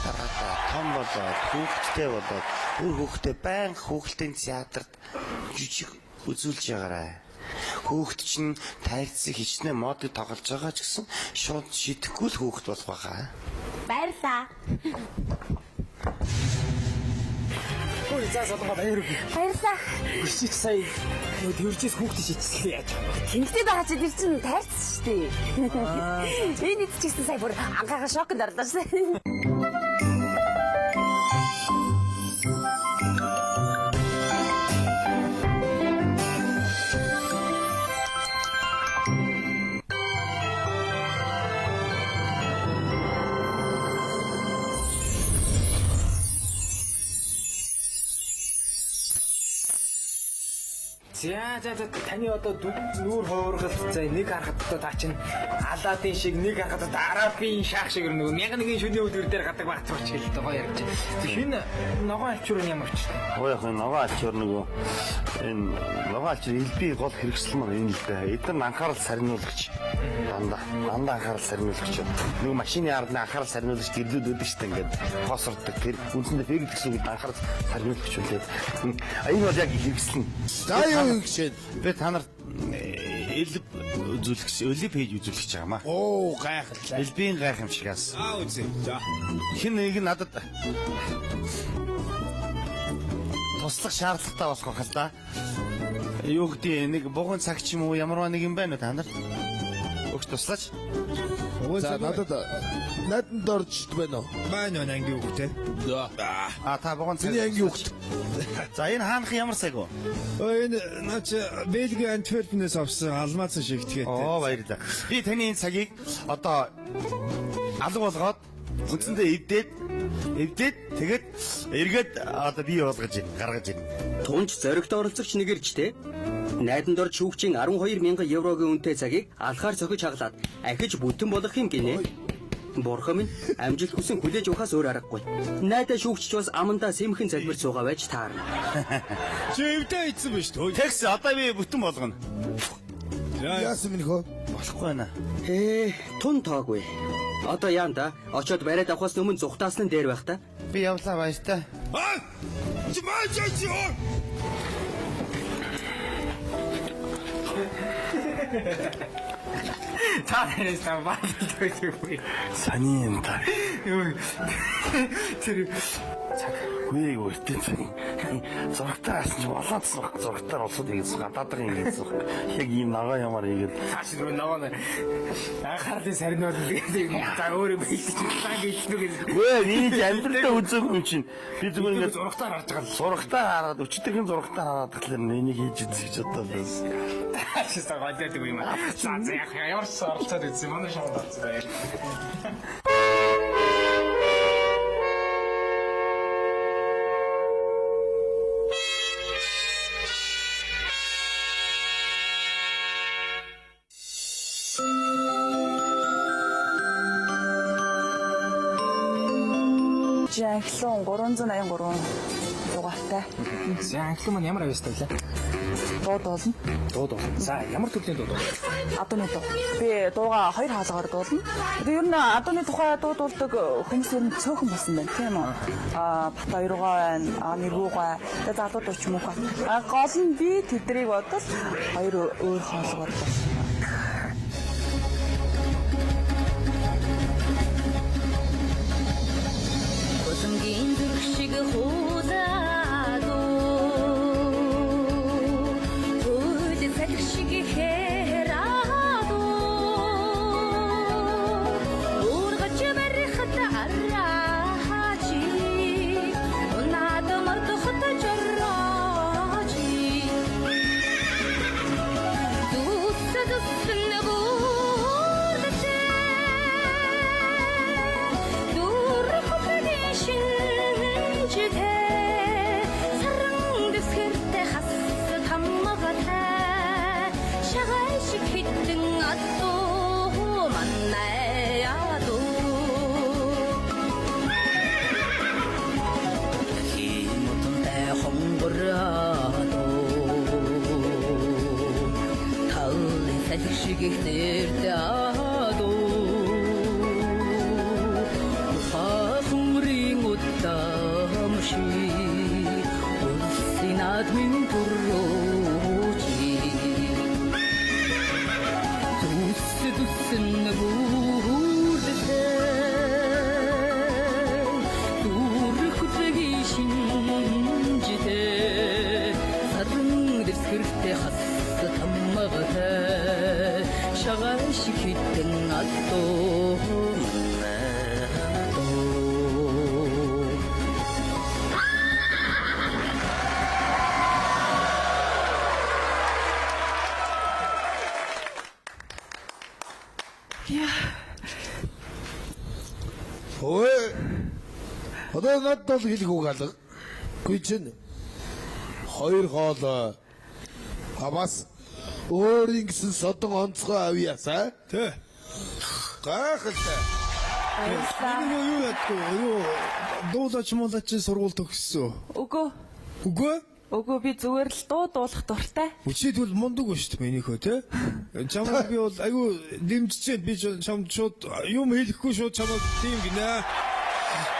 том болоод хүүхдтэй болоод өөр хүүхдтэй байн хүүхдийн театрт жүжиг үзүүлж байгаарай. Хүүхд чинь тайрцыг хичнээн модыг тоглож байгаа ч гэсэн шууд шидэхгүй л хүүхд болох байхаа. Баярлаа. Ой, заа солонгоо баяргүй. Баярлаа. Өчиг сая тэрчээс хүүхдээ шийдчихлээ яаж вэ? Тэнхтэй байгаа чи тэр чинь тайрц штэ. Энэ идчихсэн сая бүр анхаарал шокнд орлоо шээ. За таны одоо нүүр хуургал за нэг харахад одоо та чинь Аладдин шиг нэг харахад Арабын шаах шиг нөгөө 1001 шөнийн өдөр дээр гадаг багцууч гэлээ гоё ярьж. Хин ногоон алчуур нь ямар ч. Ой яг ногоон алчуур нөгөө энэ ногоон алчуур элбий гол хэрэгсэлмэр энэ л дээ. Эдгээр анхаарал сарниулагч. Дандаа анхаарал сарниулагч. Нөгөө машины ард нь анхаарал сарниулагч гэрлүүд өгдөг шүү дээ ингээд хосордог. Тэр үндсэндээ фэг гэсэн үг анхаарал сарниулагч үлээд. Энэ бол яг хэрэгсэл. За юу гэж би та нарт элб үзүүлэх пэйж үзүүлэх гэж байгаамаа. Оо гайхалтай. Элбийн гайхамшигаас. Үзье. За. Хин нэг надад туслах шаардлагатай болох байх л да. Юу гэдэг нэг бугуун цаг ч юм уу ямарваа нэг юм байна уу та нарт? Өгч туслаач. За надад орж байна уу? Маань ангийн үгтэй. Та бугуун цаг. Миний ангийн үгт. За энэ хаанх ямар цаг вэ? Энэ наач Бельгийн Антверпенээс авсан алмаз шиг тэгээд. Оо баярлалаа. Би таны энэ цагийг одоо алга болгоод үндсэндээ эвдээд тэгээд эргээд одоо бий болгож гаргаж ирнэ. Тунч зоригт оролцогч нэгэрчтэй. Найданд орж шүүгчийн 12,000 еврогийн үнэтэй цагийг алхаар цохиж хаглаад ахиж бүтэн болгох юм гинэ. Бурхан минь амжилт хүсэн хүлээж ухаас өөр аргагүй. Найдаа шүүгчч бас амандаа сэмхэн залбир цуугаа байж таарна. Чи эвдээ ийдсэн биз дээ. Тэгс одоо би бүтэн болгоно. Яасан минь хөө? болохгүй байна. Тун тоогүй. Одоо яан да? Очоод бариад авахаас өмнө зүхтаас нь дээр байх та. Би явлаа байж та. Цаарээс та баалдаггүй. Саний юм та. Тэр Үгүй өртөө цаг. Зургатаар асууж болоодсон зургатаар улсууд ингэж гадаадаг ингэж яг ийм нагаа ямар ингэж цааш руу наваа. Анхаарлын сарнууд тэгээд за өөрөө бэлдэж байгаа гэж нүгэл. Үгүй миний амьдралдаа үзээгүй юм чинь. Би зүгээр ингэж зургатаар харж байгаа. Зургатаар хараад өчтөрхөн зургатаар хараад тэгэхээр энийг хийж үзье гэж бодлоо. Чиста гадаадаг юм аа. За яг ямар ч оролцоод үзье. Манай шоунд орцгоо. Анхлын 383 дугаартай. За анхлын маань ямар авьяастай вэ? Дууд болно. Дууд болно. За ямар төрлийн дууд вэ? Адууны дуу. Би дууга хоёр хаалгаар дуулна. Тэгээ ер нь адууны тухай дуу дуулдаг хүмүүс ер нь цөөхөн болсон байна, тийм үү? Бат хоёргоо байна, нэргүүгээ. Тэгээ залуу дууч юм уу? Гол нь би тэдрийг бодвол хоёр өөр хаалгаар дуулсан. Одоо надад л хэлэх үг алга. Гүй чинь хоёр хоол бас өөрийн гэсэн содон онцгой авьяасаа. Тэ. Гайхалтай. Юу ядгүй юу дуулаач муулаач сургууль төгссөн. Үгүй. Үгүй? Үгүй би зүгээр л дуу дуулах дуртай. Үчигдвэл мундаг ба шүү дээ минийхөө те. Чамд би бол айгүй дэмжижээд би чамд шууд юм хэлэхгүй шууд чамд тийм гинэ.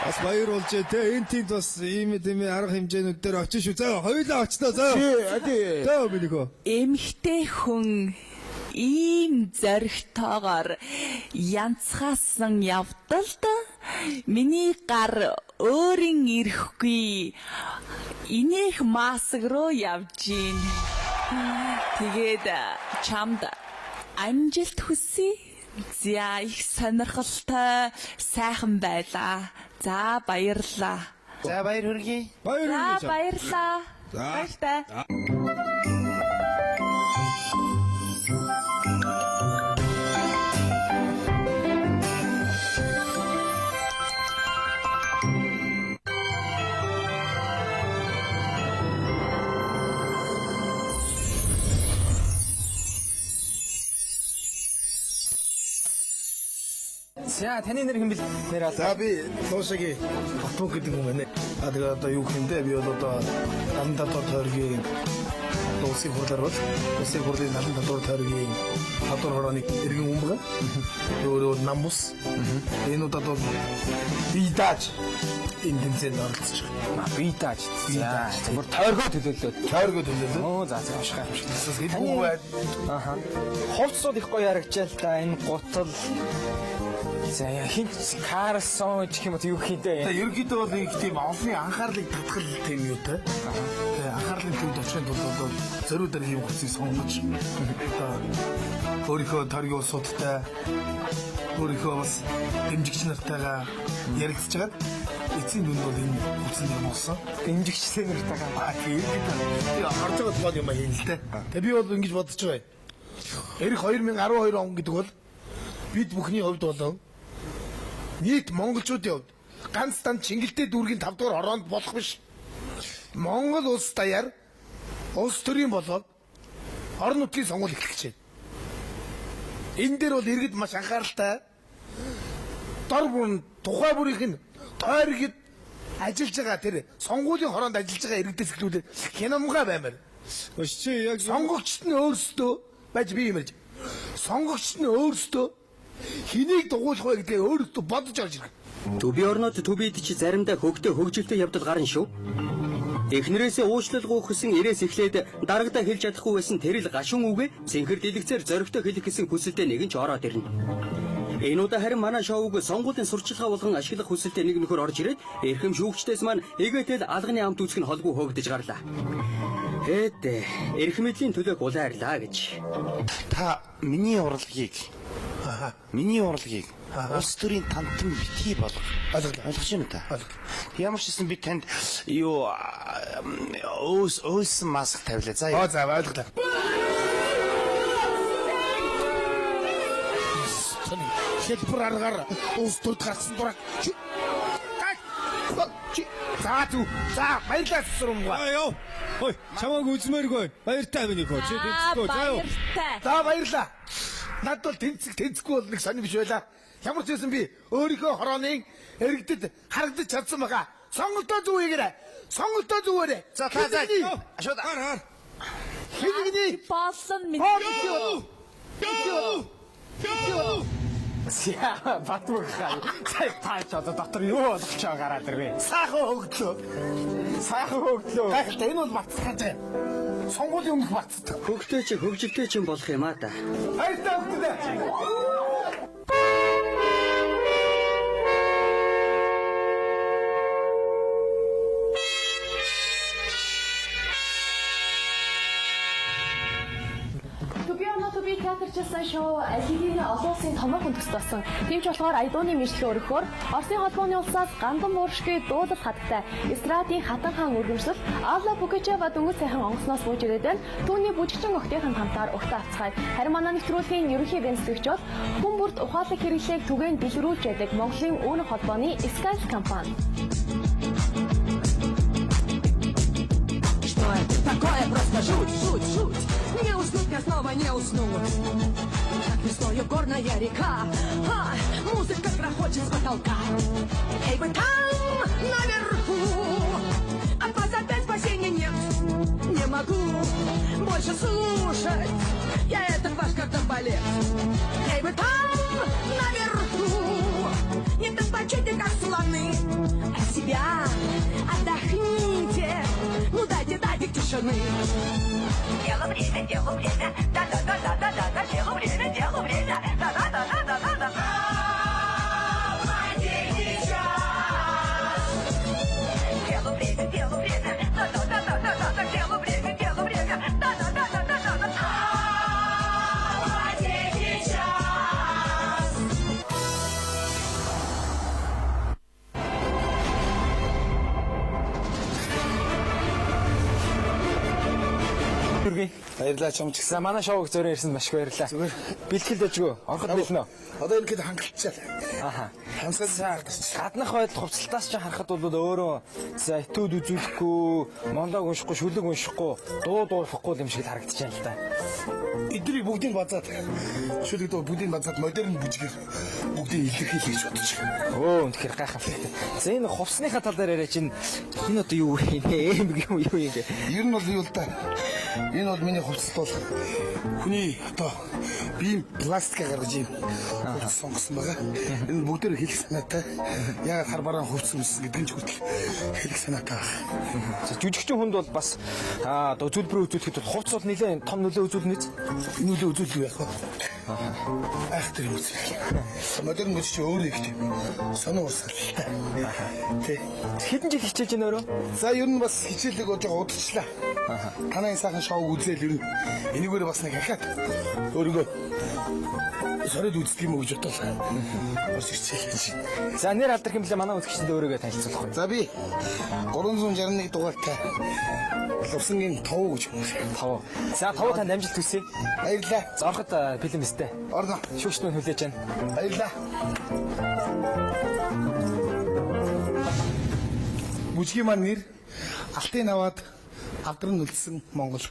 Бас баяр болж те энэ тиймд бас ийм арга хэмжээнүүд дээр очиж шүү. За хоёулаа очтоо за. За минийхөө. Эмхтэй хүн ийм зоригтойгоор янцхаасан явдалд миний гар өөрийн ирэхгүй инех маск руу явж гин. Тэгээд чамд амжилт хүсье. За их сонирхолтой сайхан байлаа. За баярлаа. За баяр хүргэе. За баярлаа. Баяртай. За таны нэр хэм бэл? За би Туушагийн Батбог гэдэг юм байна. тэгээ одоо юу гэмдэ би одоо намд дотор тойргийн улсын хурлаар бол улсын хурлын намд дотор тойргийн хадвар хорооны иргэн өмгөн өөрөө намус энэ удаад би дааж энэ тэмцээнд оролцож байгаа. Би дааж. Зүгээр тойргоо төлөөлөө. Оо за уушхаа юм шиг. Хэлбүү бай. Аха. Хувцсууд их гоё харагдчихал та энэ гутал. За хин Карлсон гэх юм уу юу хийдэ. Ерөнхийдөө бол нэг тийм олонний анхаарлыг татгал тийм юу те. Тэгээ анхаарлын төвд очихын тулд одоо зориуд дараагийн юм хүсийг сонгож одоо өөрийнхөө таргийн улсуудтай өөрийнхөө бас дэмжигч нартайгаа ярилцж хагаад эцсийн дүнд бол энэ хүсэл юм болсон. Дэмжигчтэй нартайгаа тийм орж байгаа тухай юм байна л те. Тэгээ би бол ингэж бодож байгаа. Эх 2012 он гэдэг бол бид бүхний хувьд болон нийт монголчуудын хувьд ганц танд Чингэлтэй дүүргийн 5 дугаар хороонд болох биш. Монгол улс даяар улс төрийн болоод орон нутгийн сонгуул эхлэх гэж байна. Энэ дээр бол иргэд маш анхааралтай. Дор бүрэн тухай бүрийнх нь тойрогд ажиллаж байгаа тэр сонгуулийн хороонд ажиллаж байгаа иргэдээс эхлүүлээд хянамга баймаар. Өшчи яг сонгогчд нь өөрсдөө байж би юмэрж. Сонгогчд нь өөрсдөө хэнийг дугуйлах вэ гэдгээ өөрсдөө бодож орж ирэх. Төбий орнод төбийд чи заримдаа хөгтөө хөгжилтэй явдал гарна шүү. Эхнэрээсээ уучлал гуйхсан ирээс эхлээд дарагдаа хэлж чадахгүй байсан тэрэл гашуун үгээ цэнхэр дэлгэцээр зоригтой хэлэх гэсэн хүсэлтэй нэгэн ч ороод ирнэ. Энэ удаа харин манай шоуг сонгуулийн сурчилгаа болгон ашиглах хүсэлтэй нэг нөхөр орж ирээд эрхэм шүүгчдээс маань эгээтэл алганы амт үүсгэх нь холгүй хөөгдөж гарлаа. Эрх мэдлийн төлөө улайрлаа гэж. Та миний урлагийг улс төрийн тантан битгий болго. Ойлгож байна та? Ямар ч гэсэн би танд юу өөсөн маск тавилаа. За. Оо за ойлголоо. Хэлбэр аргаар улс төрд гарсан дурак. За баярлалаа сүрэмгөө. Яа. Ой, чамааг үзмээргүй. Баяртай минь хөө. Чи тэнцэхгүй. За юу. За баярлалаа. Над бол тэнцэхгүй бол нэг сони биш байлаа. Ямар ч байсан би өөрийнхөө хорооны иргэдэд харагдаж чадсан байгаа. Сонголтоо зүгээрээ. За та за. Ашууд хар. Хилэгний болсон минь. Яа, батмаг хаа. Цай таач одоо дотор юу болох ч гараад ирвэ. Сайхан хөгдлөө. Гайхалтай энэ бол батцгааж байна. Сонгуулийн өмнөх батцтай. Хөгтөө чи хөгжилтэй ч юм болох юм аа та. Хайртай хөгдөө. Театрчилсан шоу Алигийн олон улсын томоохон төс болсон. Тэмч болохоор Айдууны мэдлэгээ өргөхөөр Оросын холбооны улсаас гандан бууршгүй дуулал хатагтай эстрадын хатан хаан үргэлжлэл Алла Пугачева дөнгөж сайхан онгоцноос бууж ирээд байна. Түүний бүжигчин охтынхан хамтаар угтаа авцгаая. Харин манай нэвтрүүлгийн ерөнхий гэнэтгэгч бол хүн бүрт ухаалаг хэрэглээг түгээн дэлгэрүүлж байдаг Монголын үүрэг холбооны Skies компани. Такое просто жуть. Не уснуть, я снова не усну. Как весною горная река, музыка грохочет с потолка. Эй, вы там, наверху, от вас опять спасения нет. Не могу больше слушать я этот ваш кардамбалет. Эй, вы там, наверху, не топочите, как слоны. От себя отдохните, ну дайте тишины. Дело время, да-да-да-да-да-да, дело время, да-да-да-да-да-да. Молодец сейчас. Дело время, да-да-да-да-да-да, дело время, да-да-да-да-да-да. Молодец сейчас. Баярлалаа чамч гэсэн. Манай шоуг зөөрөө ирсэнд маш их баярлалаа. Зүгээр бэлтгэл дэжгөө. Ороход билнэ үү? Одоо энэ гээд хангалтчаа. Аха. Гаднах байдал хувцалтаас ч харахад бол өөрөө за этюд үзүүлэхгүй, монолог уншихгүй, шүлэг уншихгүй, дуу дуурахгүй юм шиг харагдаж байна л да. эдний бүгдийг базаад шүлэгдөө бүгдийг базаад модерн бүжгээр бүгдийг илэрхийлж бодож байгаа. Өө үнэхээр гайхалтай. За энэ хувцсныхаа тал дээр яриа чинь энэ одоо юу вэ? Эм юу юм бэ? Ер нь бол юу л да. Энэ бол миний хувцас бол хүний одоо биеийн пластик гаргаж ийм хувцас сонгосон байгаа. Энэ бүгдээр хэлэх санаатай. Яг харбараа хувцас өмсөн гэдэг нь ч хүртэл хэлэх санаатай байна. За жүжигчин хүнд бол бас одоо үзүүлбэр үзүүлэхэд бол хувцас бол нэлээд том нөлөө үзүүлнэ. Нөлөө үзүүлэх байх. Айхтар юм үзүүлэх. Модерн мөч чи өөрөө ихтэй. Сонир урсгалтай. Тэ. Хэдэн жил хичээж байна өөрөө? За ер нь бас хичээлэг болж байгаа удалчлаа. Танай сайхан шоуг үзээл ер нь энийгээр бас нэг ахаад өөрийгөө сорид үздэг юм уу гэж бодлоо. Бас хичээлж. За нэр алдар хэмлээ манай үзэгчдэд өөрийгөө танилцуулах уу? За би 361 дугаартай Лувсангийн 5 гэж байна. 5. За 5 танд амжилт хүсье. Баярлалаа. За ороход бэлэн өстэй. Орно. Шүүгчд мань хүлээж байна. Баярлалаа. Бүжгийн маань нэр Алтын аваад авдран үлдсэн Монгол.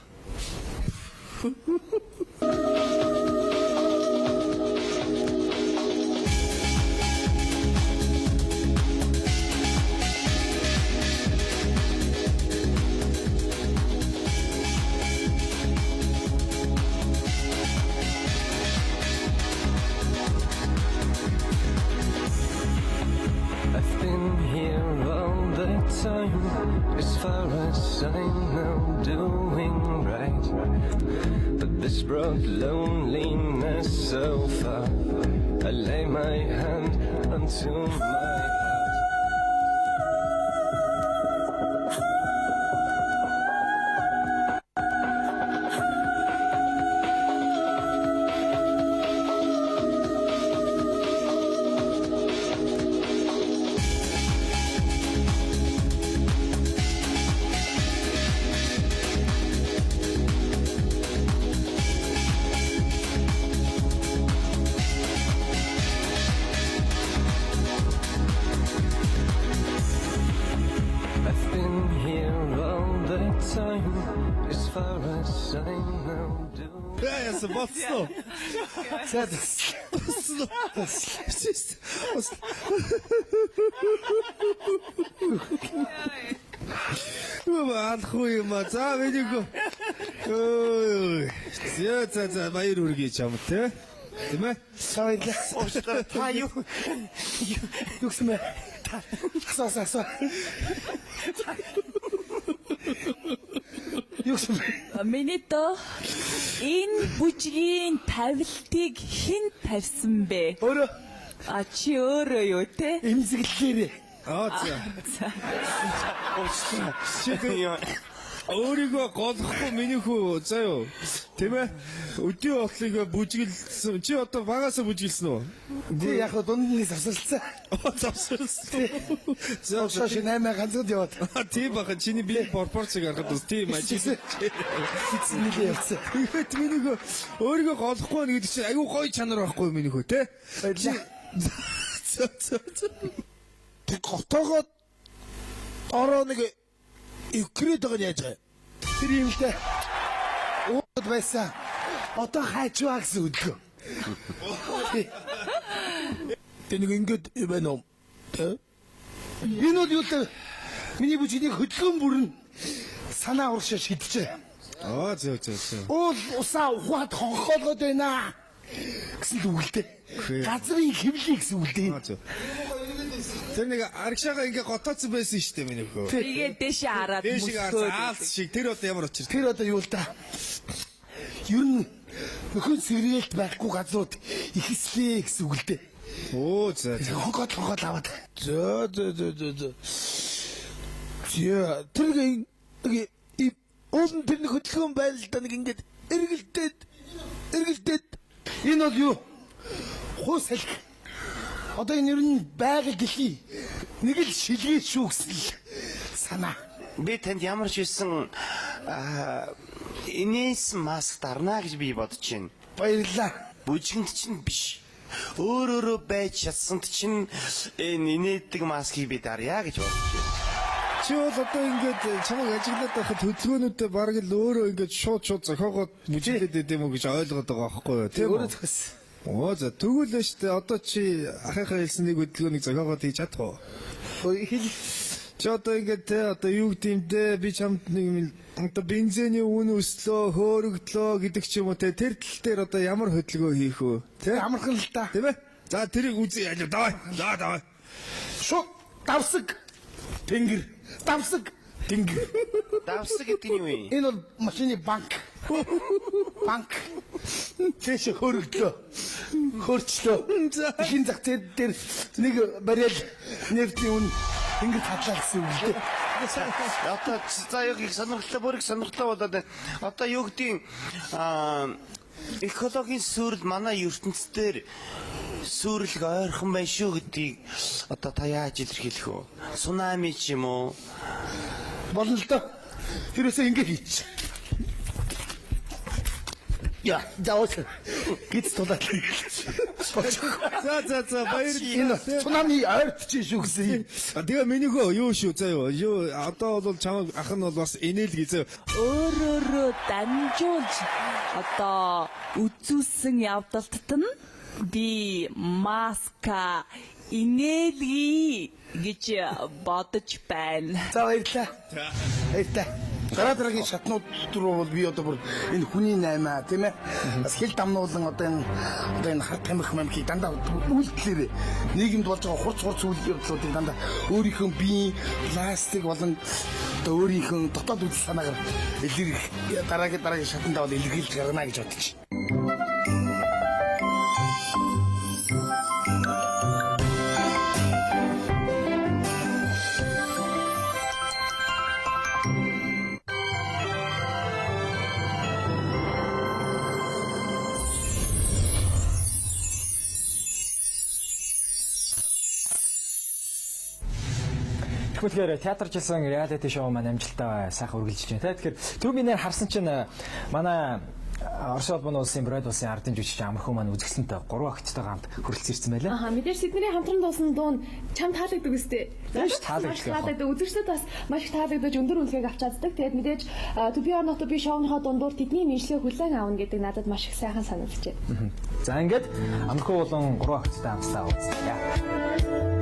As far as I know, doing right, but this brought loneliness so far. I lay my hand unto my Яасан болцсон. Алах юм аа. За мэдээгүй. За баяр үргээ чам те. Тийм ээ? Баярлалаа. Та юу юусэн бэ? Асаа. Юусэн бэ? Минийто энэ бүжгийн тавилтыг хэн тавьсан бэ? Өөрөө. Чи өөрөө юу те? Имзэглэлээрээ. За. Өөрийгөө голохгүй миний хүү заяо. Тийм ээ? Өдөө ботлыг бүжгэлсэн. Чи одоо багасаа бүжгэлсэн үү? Тий яг дундны завсарлцсан. Завсарлцсан. За шаш 8 ганцад яваад. Тийм баха чиний бие пропорцийг харахад бас тийм ажиг. Нэг явцсан. Тэгээд миний хүү өөрийгөө голохгүй байна гэдэг чинь аюу гоё чанар байхгүй миний хүү те? Тэг готоогоо ороо нэг Юкрэд байгаа яаж вэ? Тэр юмтай. Ууд байсан. Одоо хайчваа гэсэн үдгөө. Тэнийг ингэж байна уу? Энэ бол юу вэ? Миний бүжгийн хөдөлгөөн бүрэн санаа урагшаа шидчихэ. За. Уул усаа ухаад хонхоолгоод байна гэсэн дүгэлтэй. Газрын хэвлий гэсэн үгтэй. Тэр нэг аргашаага ингээ готооцсон байсан шүү дээ миний хөө. Тэгээд дэшээ хараад аалс шиг тэр одоо ямар учир? Тэр одоо юу л да. Ер нь нөхөн сэргэлт байхгүй газрууд ихслээ гэсэн үг л дээ. За. Хогоод аваад. За. Яа, тэр нэг уулын тэр нэг хөдөлгөөн байл да нэг ингээд эргэлдээд энэ бол юу? Хуус салхи. Одоо энэ ер нь байгаль дэлхий нэг л шилгээ шүү гэсэн л санаа. Би танд ямар ч байсан инээс маск дарна гэж би бодож байна. Баярлалаа. Бүжгэнд чинь биш. Өөрөөрөө байж чадсанд чинь энэ инээдэг маскийг би дарья гэж бодож байна. Чи бол одоо ингээд чамайг ажиглаад байхад хөдөлгөөнүүдэд бараг л өөрөө ингээд шууд зохиогоод мүжиглээд байд юм уу гэж ойлгоод байгаа байхгүй юу? Тийм үү? Оо за тэгвэл л шүү дээ. Одоо чи ахыхаа хэлсэн нэг хөдөлгөөнийг зохиогоод хийж чадах уу? Чи одоо ингээд те одоо юу гэдэг юм те би чамд нэг юм одоо бензиний үн өслөө, хөөрөгдлөө гэдэг ч юм уу те тэр тал дээр одоо ямар хөдөлгөөн хийх вэ? Те? Амархан л та. Тийм ээ? За тэрийг үзье яа. Давай. За давай. Шо давсаг тэнгэр. Давсаг тэнгэр. Давсаг гэдэг нь юу юм? Энэ бол машины банк. Банк. Тэш хөргөлөө. Хөрчлөө. Хин зах дээр нэг барил нефтийн үн тэнгэр хадлаа гэсэн үг л дээ. Одоо за яг их сонирхолтой бүр их сонирхолтой болоод байна. Одоо юу гэдгийг экологийн сүрэл манай ертөнцийн сүрлэг ойрхон байна шүү гэдгийг одоо та яаж илэрхийлэх вэ? Цунами ч юм уу? Болно л доо. Тэрээсээ ингэ хийчих. Я, заос. Гиз тулаад. За баярлалаа. Энэ цунами ойртчих шүү гэсэн. Тэгээ минийхөө юу шүү заа юу одоо бол чамаг ах нь бол бас энэлги заа. Өөрөөрөө дамжуулж одоо үзүүлсэн явдалтад нь би маска инээлги гэж бодож байна. За баярлалаа. Баярлалаа. Дараагийн шатнууд руу бол би одоо бүр энэ хүний наймаа тийм ээ. Бас хил дамнуулан одоо энэ харт тамхи мамхи дандаа үйлдэлээр нийгэмд болж байгаа хурц үйлдэлүүдийг дандаа өөрийнхөө биеийн пластик болон одоо өөрийнхөө дотоод үзэл санаагаар илэрх дараагийн шатандаа бол илэрхийлж гаргана гэж бодчих. Тэгэхээр театрчилсан реалити шоу маань амжилттай сайхан үргэлжилж байна. Тэгэхээр түрүүний харсан чинь манай Орос улбаны улсын Брод улсын ардын жүжигч Амархуу маань үзэсгэлэнтэй 3 агчтай хамт хүрэлцэн ирсэн байлаа. Аа мэдээж Сиднейний хамтран дуусан дуун чам таалагддаг үстэй. Таалагддаг. Үзэгчдэд бас маш их таалагдаж өндөр үнэлгээг авч чаддаг. Тэгээд мэдээж To Be or Not to Be шоуныхоо дундуур тэдний мэдлэгээ хүлээн авна гэдэг надад маш их сайхан санагдчихэ. За ингээд Амархуу болон 3 агчтай хамтдаа үзлээ.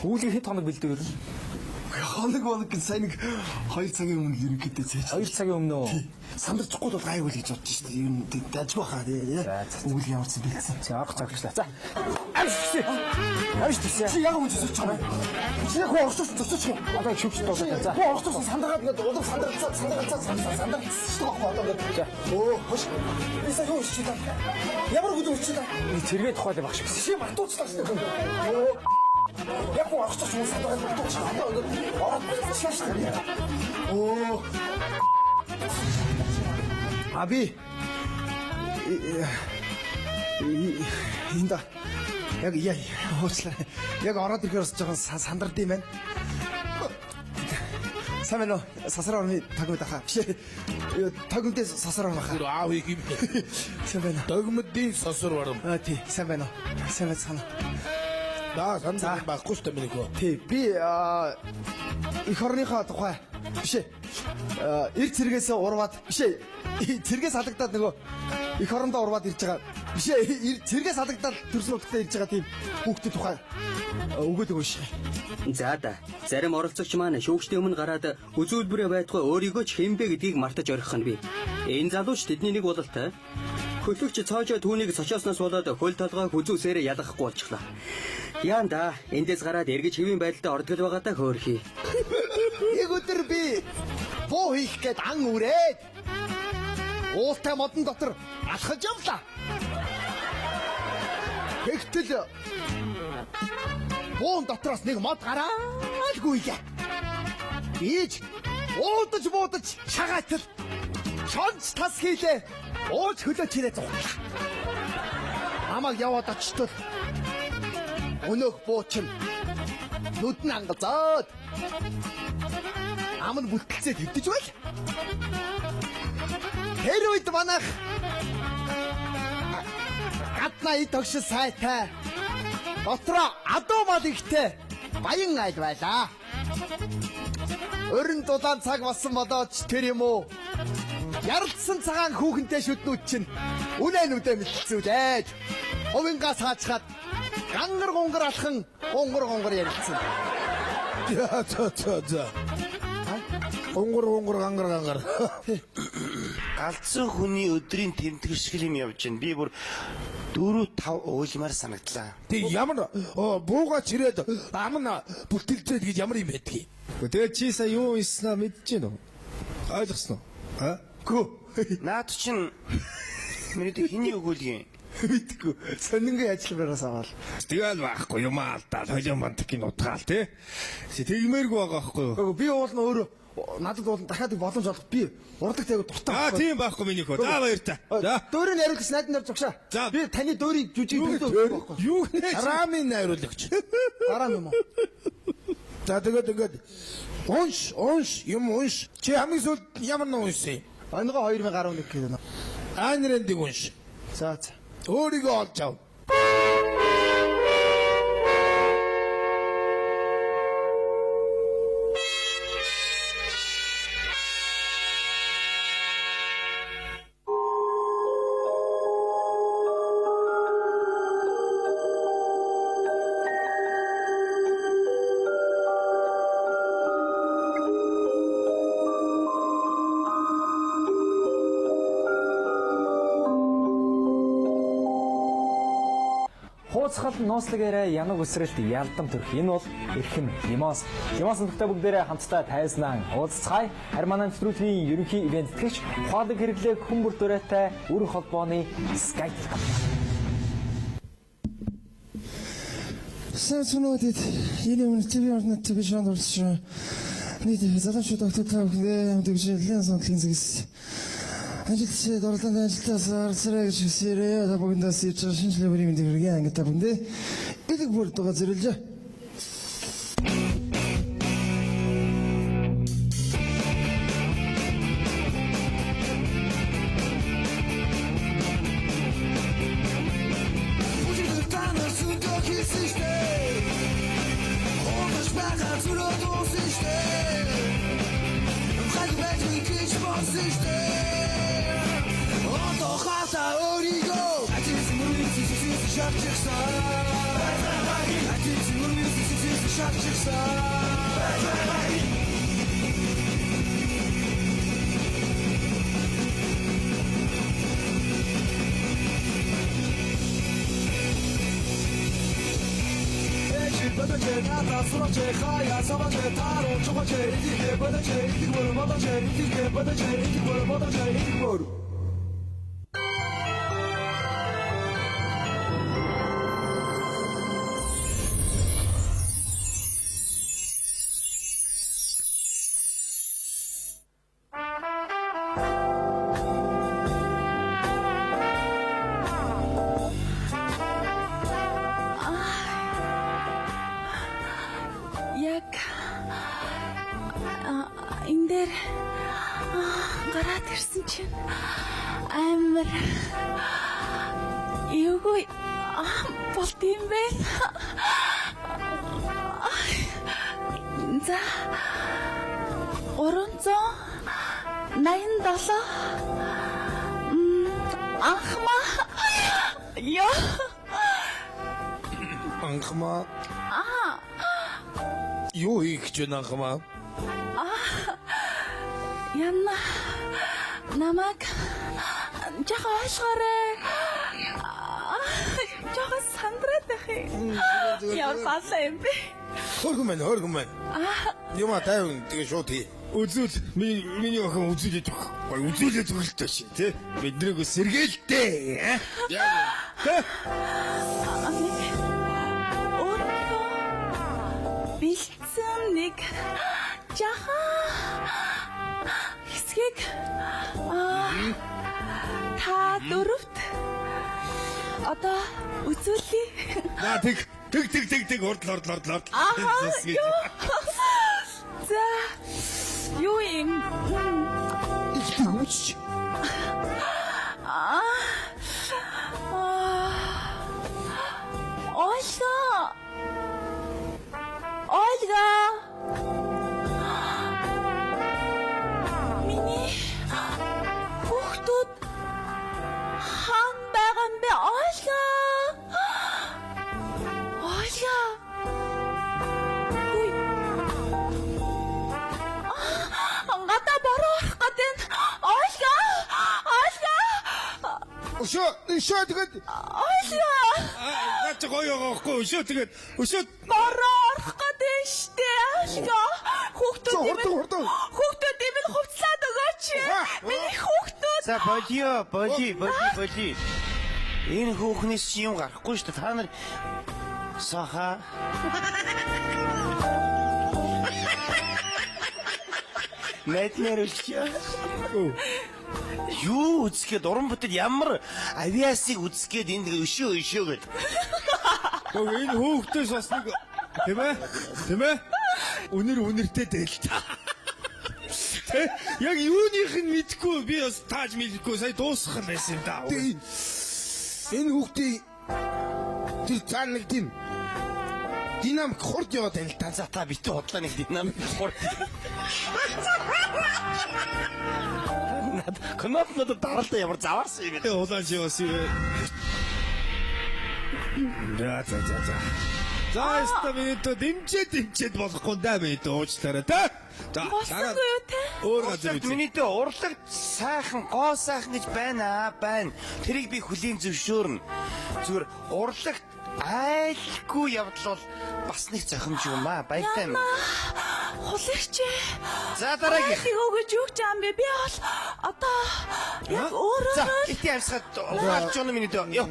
Үүлийг хэд хоног бэлдээ юу? хоног гэж сайн нэг 2 цагийн өмнө ерөнхийдөө цээж. 2 цагийн өмнө үү? Сандарчихгүй бол гайгүй л гэж бодож шүү дээ. Ер нь дажгүй хаа тий. Үгүй ямарсан бэлсэн. За авах цагчлаа. За. Авш тийш. Чи яг үнэ зөвч чамаа. Чи яг орчсон зөвч. Одоо шүвч дуусаа. За. Орчсон сандаргаад ингээд улам сандарцсан шүү дээ одоо ингээд. За. Оо хош. Бисаа юу чи та. Ямар хөдөө чи та. Цэргээ тухайлаа багш. Чи мартуучлаа шүү дээ. Оо. Яг орчсон сандаргаад мартуучлаа. Одоо ингээд ороод шааш таа. Оо. Аби инда яг хоочлаа. Яг ороод ирэхээр жоохон сандард юм байна. Сайн байна уу? Сасар орны тагмад ахаа. Биш ээ. Тагмадын сасар орно ахаа. Аав их юм. Сайн байна. Тагмадын сасар орно. Тий, сайн байна уу? Сайн байна. Да, санаа баггүй шүү дээ минийх. Тий, би их орныхоо тухай биш ээ. Эр цэргээс урваад биш ээ. Цэргээс халагдаад нөгөө их орондоо урваад ирж байгаа. Биш ээ. Цэргээс халагдаад төрсөн утгатай ирж байгаа тийм хүүхдийн тухай өгөөд өгөөш. За да. Зарим оролцогч маань шүүгчдийн өмнө гараад үзүүлбэрээ байтугай өөрийгөө ч хэмбэ гэдгийг мартаж орхих нь бий. Энэ залууч тэдний нэг бололтой. Хөлөгч цоожоо түүнийг сочоосноос болоод хөл толгой хүзүүсээрээ ялгахгүй болчихлоо. Яан да. Эндээс гараад эргэж хэвийн байдалтай ордгол байгаадаа хөөрхий. Нэг өдөр би буу хийх гээд ан үрээд уултай модон дотор алхаж явлаа. Тэгтэл буун дотроос нэг мод гараалгүй гээ. Бийж уудаж шагаатал чонц тас хийлээ. Ууж хөлөө чирээ зуглаа. Амаг яваад очтол өнөөх буучин нүд нь ангалзаад ам нь бүтэлцээ твдэж байл. Тэр үед манайх гаднаа ид тогшил сайтай дотроо адуу мал ихтэй баян айл байлаа. Өрн дулаан цаг болсон болоод тэр юм уу? Яралцсан цагаан хүүхэнтэй шүднүүд чинь үнэ нүдэ мэлцүүлээд хувингаас хаачгаад гангар алхан гонгор ярилцсан. За. Гонгор гангар. Галзсан хүний өдрийн тэмдэг шиг юм явж байна. Би бүр 4-5 уйлмаар санагдлаа. Тэг ямар бууга чирээд ам нь бүтэлцээд гэж ямар юм байдгийг. Тэгээд чи сая юу ийснаа мэдэж гин үү? Ойлгосноо? Гүү. Наад чинь миний хэний өгүүлгийн мэдгүй. Сонингийн ажиллавараас аваад. Тэгэл байхгүй юм алдаа. Холион бантгийн утгаал тий. Тэгмээргүй байгаа байхгүй юу? Би уулна өөрөө надад бол дахиад боломж олох би урдаг тайгуу дуртай. Тийм байхгүй миний хөө. За баяртай. За. Дөөрийн найруулагч найдан зогшоо. Би таны дөөрийн жүжиг төлөв. Юу нэ? Рамын найруулагч. Арам юм уу? За тэгээд унш юм унш. Чи хамгийн сүүлд ямар нэг уншсан? Онгоо 2011 гэдэг. Анирендиг унш. За. Өөрийгөө олж ав. Хууцхал нууцлагаараа янаг өсрэлт ялдам төрх. Энэ бол эрхэм лимонс. Лимонс нөхдөд бүгдээрээ хамтдаа тайзнан уулзцай. Харин манай нэвтрүүлгийн ерөнхий ивент тэтгэгч ухаалаг хэрэглээ хүн бүр дураатай үр холбооны Skytel. Сэцнүүдэд энэ ТV орнот ТV шоунд орсон. Нийт залуучууд доктор тавхнээ мэдгэжлэн сондлын зэгс. Ажилтны доролтын ажилтнаас арсраг шисэрээ бүгдээс шинжилгээ бүрийн мэдээлэл ангид бүгдээ элэг бүрдгээ зэрэлжээ. Shut your Яг энэ дээр гараад ирсэн чинь амар эвгүй болт юм байна. За 387 анхмаа ёо Анхмаа юу хийх гэж байна анхмаа? Яна намайг жах ашгараа жах сандраад байх юм. Яа фасаа юм бэ? Хөргөн байна. Юма тайван тэгээ шууд хий. Үзүүл миний охин үзүүлээд өгөх. Үзүүлээд өгөлтэй шээ тий. Биднийг сэргээлтэй. Яг. Бэлдсэн нэг жахан хэсгийг та дөрөвт одоо үзүүлээ. За тэг хурдлаар. За юу юм? Их үуч. Ольга. Миний хүүхдүүд хаан байгаа юм бэ? Ольга. Ангата бороо орох гэдэг. Ольга. Өшөө тэгээд наач гоё гохгүй өшөө тэгээд бороо орох гэдэг штэ. Ольга. Хүүхдүүд имэн хувцлаад өгөөч. Миний хүүхдүүд. За боли. Энэ хүүхнээс юм гарахгүй шүү дээ. Та нар саха. Мэднэр үсчээ. Юу үзгээд уран бүтээл ямар авиасыг үзгээд энэ өшөө гээд. Энэ хүүхдээс бас нэг тийм ээ? Үнэртэй дээл та. Яг юуных нь мэдгүй би бас тааж мэдгүй сая дуусгах нь байсан юм да. Энэ хүүхдийн тэр цаан нэг тийм динамик хурд яваад байна л та. За та битүү хотлоо нэг динамик хурд. Кнопнод даралта ямар заваарсан юм бэ? Улаан чи бас юу. За. За стамито дэмчээд болохгүй даа би уучлаарай та. За дараа өөр газар үү. Миний дэ урлаг сайхан гоо сайхан гэж байна. Тэрийг би хүлийн зөвшөөрнө. Зүгээр урлаг айлгүй явдал бол бас нэг зохимж юм аа. Баяртай юм. Хулагч. За дараагийн. Өгөөж юу ч юм бэ? Би бол одоо яг өөрөө. За ити авсгаад угаалж өнө миний дэ. Йоо.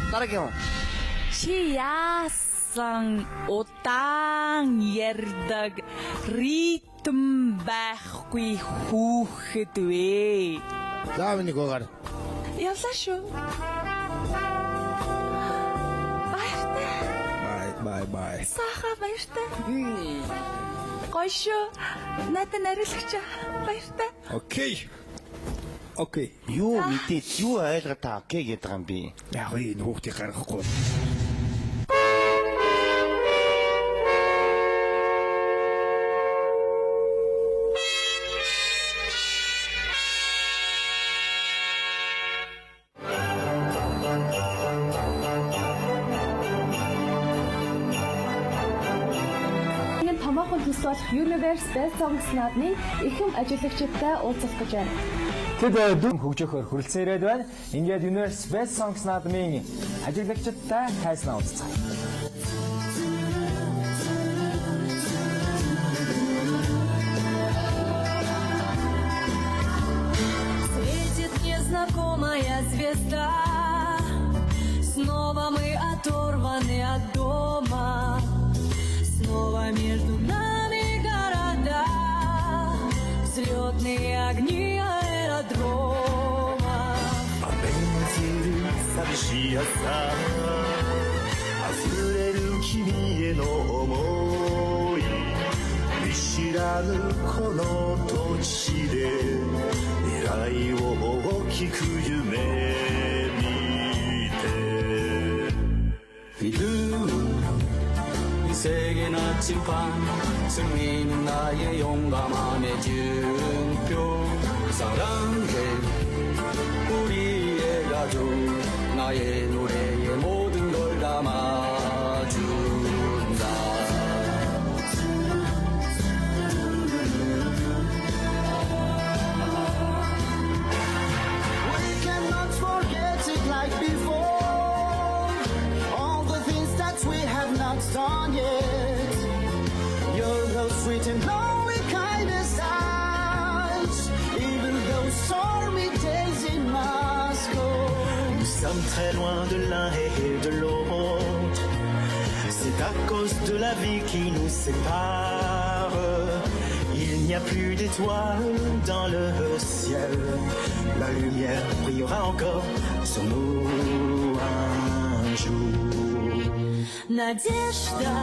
Дараагийн юм. Чи яасан удаан ярддаг ритм байхгүй хүүхэд вэ? За миний гоогар. Явлаа шүү. Bye. Саха баяртай. Гойшо. Надад нариулагч баяртай. Окей. Юу мэдээ юу айлга та окей гэдэг юм би. Яг энэ хүүхдийг гаргахгүй. Universe Best Songs наадмын ихэнх ажиллагчдтай уулзах гэж байна. Тэд дүн хөгжөөхөөр хүрэлцэн ирээд байна. Ингээд Universe Best Songs наадмын ажиллагчдтай хайснаа уулзцгаая. звезда. Снова мы оторваны от дома. Снова между нами города. Взлетные огни аэродрома. 寂しい朝溢れる君への想い見知らぬこの土地で未来を大きく夢見て세계나 칠판 승리는 나의 용감함의 증표 사랑해 우리의 가족 나의 노래에 모든 걸 담아준다 We cannot forget it like before all the things that we have not done yet your love sweet and knowing kindness eyes even those stormy days in Moscow nous sommes très loin de l'un et de l'autre c'est à cause de la vie qui nous sépare il n'y a plus d'étoiles dans le ciel la lumière brillera encore sur nous un jour Надежда,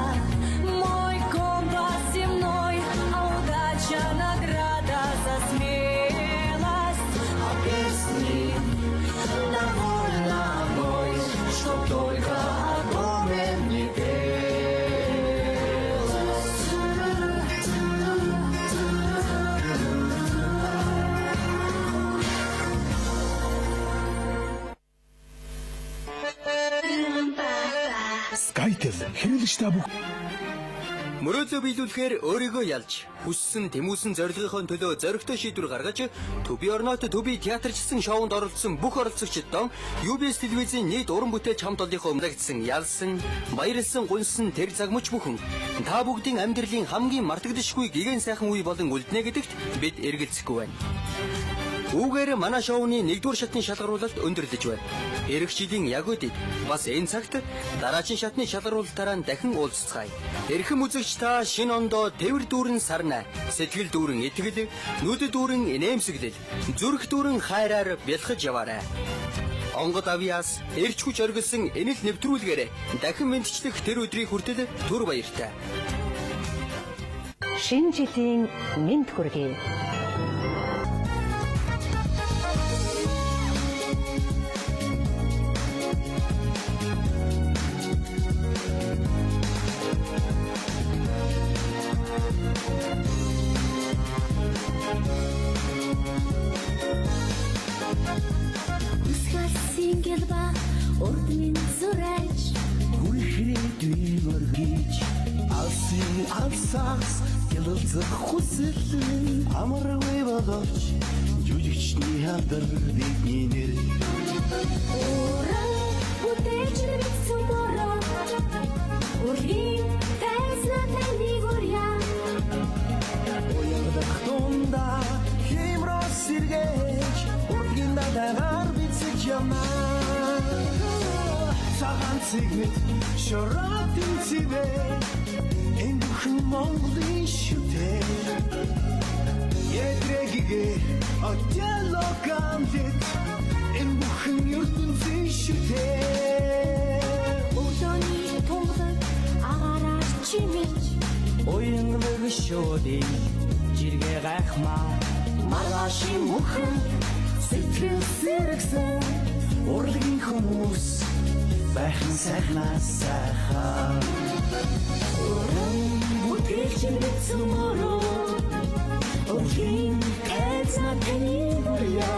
мой компас земной, а удача награда за смелость. А песни довольно мной, чтоб только о доме не Skytel хэрэглэж та бүх Мөрөөдлөө биелүүлэхээр өөрийгөө ялж, хүссэн тэмүүлсэн зорилгынхон төлөө зоригтой шийдвэр гаргаж, төбий орнот төбий театрчилсан шоунд оролцсон бүх оролцогчдод UBS телевизийн нийт уран бүтээлч хамт олонхоо өмлөгдсөн ялсан, баярлсан, гунсан тэр загмж бүхэн та бүгдийн амьдралын хамгийн мартагдашгүй гигэн сайхан үе болон үлднэ гэдэгт бид эргэлзэхгүй байна. Үүгээр манай шоуны 1-р шатны шалгаруулалт өндөрлөж байна. Эх жилийн яг үедээ бас энэ цагт дараагийн шатны шалгаруулалтаараа дахин уулзцгаая. Эрхэм үзэгч та шинэ ондоо тэвэр дүүрэн сарна, сэтгэл дүүрэн итгэл, нүд дүүрэн инээмсэглэл, зүрх дүүрэн хайраар бэлхэж яваарай. Онгод авьяас эрч хүч оргилсон энэл нэвтрүүлгээрээ дахин мэдчлэх тэр өдрийн хүртэл түр баяртай. Шинэ жилийн мэнд хүргэе. Урдны зураач Хүрхрээдүй мөргөж алсын алсаас ялалцах хүсэл амаргүй болооч жүжигчний хамдар бидний нэр Уран бүтээж нэгсэн бороо Ургийн тайзна таны гурья Уяндах тунда химрос сэргээж ургийн дагаар бицэж ямаа Цагаан цэгмэт шоротын цэвэ энэ бүхэн Монголын шүтээ Ядрэгэгэ отело гамлет энэ бүхэн ертөнцийн шүтээ Өдөөний тунгалаг агаараар чимэж Уяндаг шуудын жиргээ гайхмаа Маргаашийн бүхэн сэтгэл сэргсэн урлагийн хүмүүс Бахан сайхнаас сайхан Уран бүтээлч нэгсэн бороо Ургийн тайзна таны гурья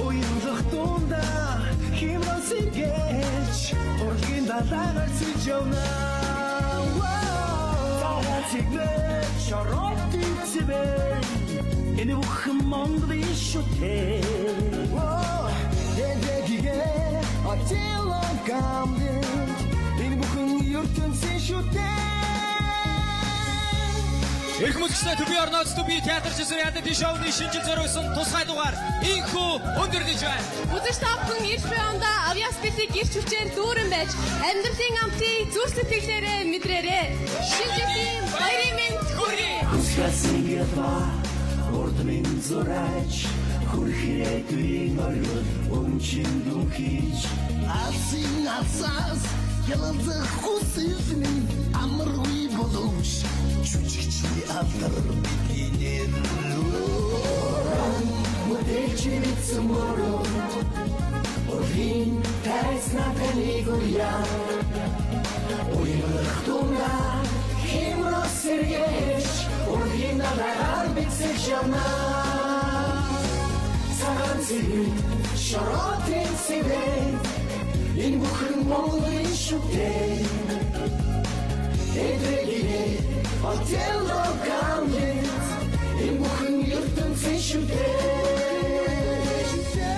Уянлах тунда химрон сэргээж урлагийн далайгаар сэж явна Цагаан цэгмэт шоротын цэвэ энэ бүхэн Монголын шүтээ Дэдэгээ отело гамлет энэ бүхэн ертөнцийн шүтээ Эрхэм үзэгчдээ төбий орноос төбий театр жишээ яадаг шоуны шинжил зориулсан тусгай дугаар инхүү өндөрлөж байна. Үзэгч та бүхэн ирж буй ондоо авиаспилийг гэрч хүчээр дүүрэн байж амьдралын амтыг зүрх сэтгэлээрээ мэдрээрэй. Шинжлэлийн баярын мэнд хүргэе. Хүсгэсэнгэтва урдмын зураач хүрхээ түйн оргил өмчин дүнхийч алсын алсаас яланзах хүсэлний амаргүй боловч чүчигчний алдар инээр Мөдөлчи бицморо Орин тайсна танигурья Уймах тунга химро сергеш Орин надар бицэжана Цагаан цэвэн шоротын цэвэн Энэ бүхэн Монголын шүтээ Эдрэгигээ Отелло гамлет Энэ бүхэн ертөнцийн шүтээ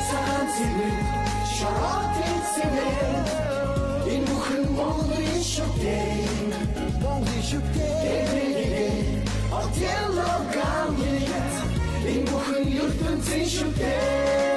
Цагаан цэвэн шоротын цэвэн Энэ бүхэн Монголын шүтээ Эдрэгигээ Отелло гамлет Энэ бүхэн ертөнцийн шүтээ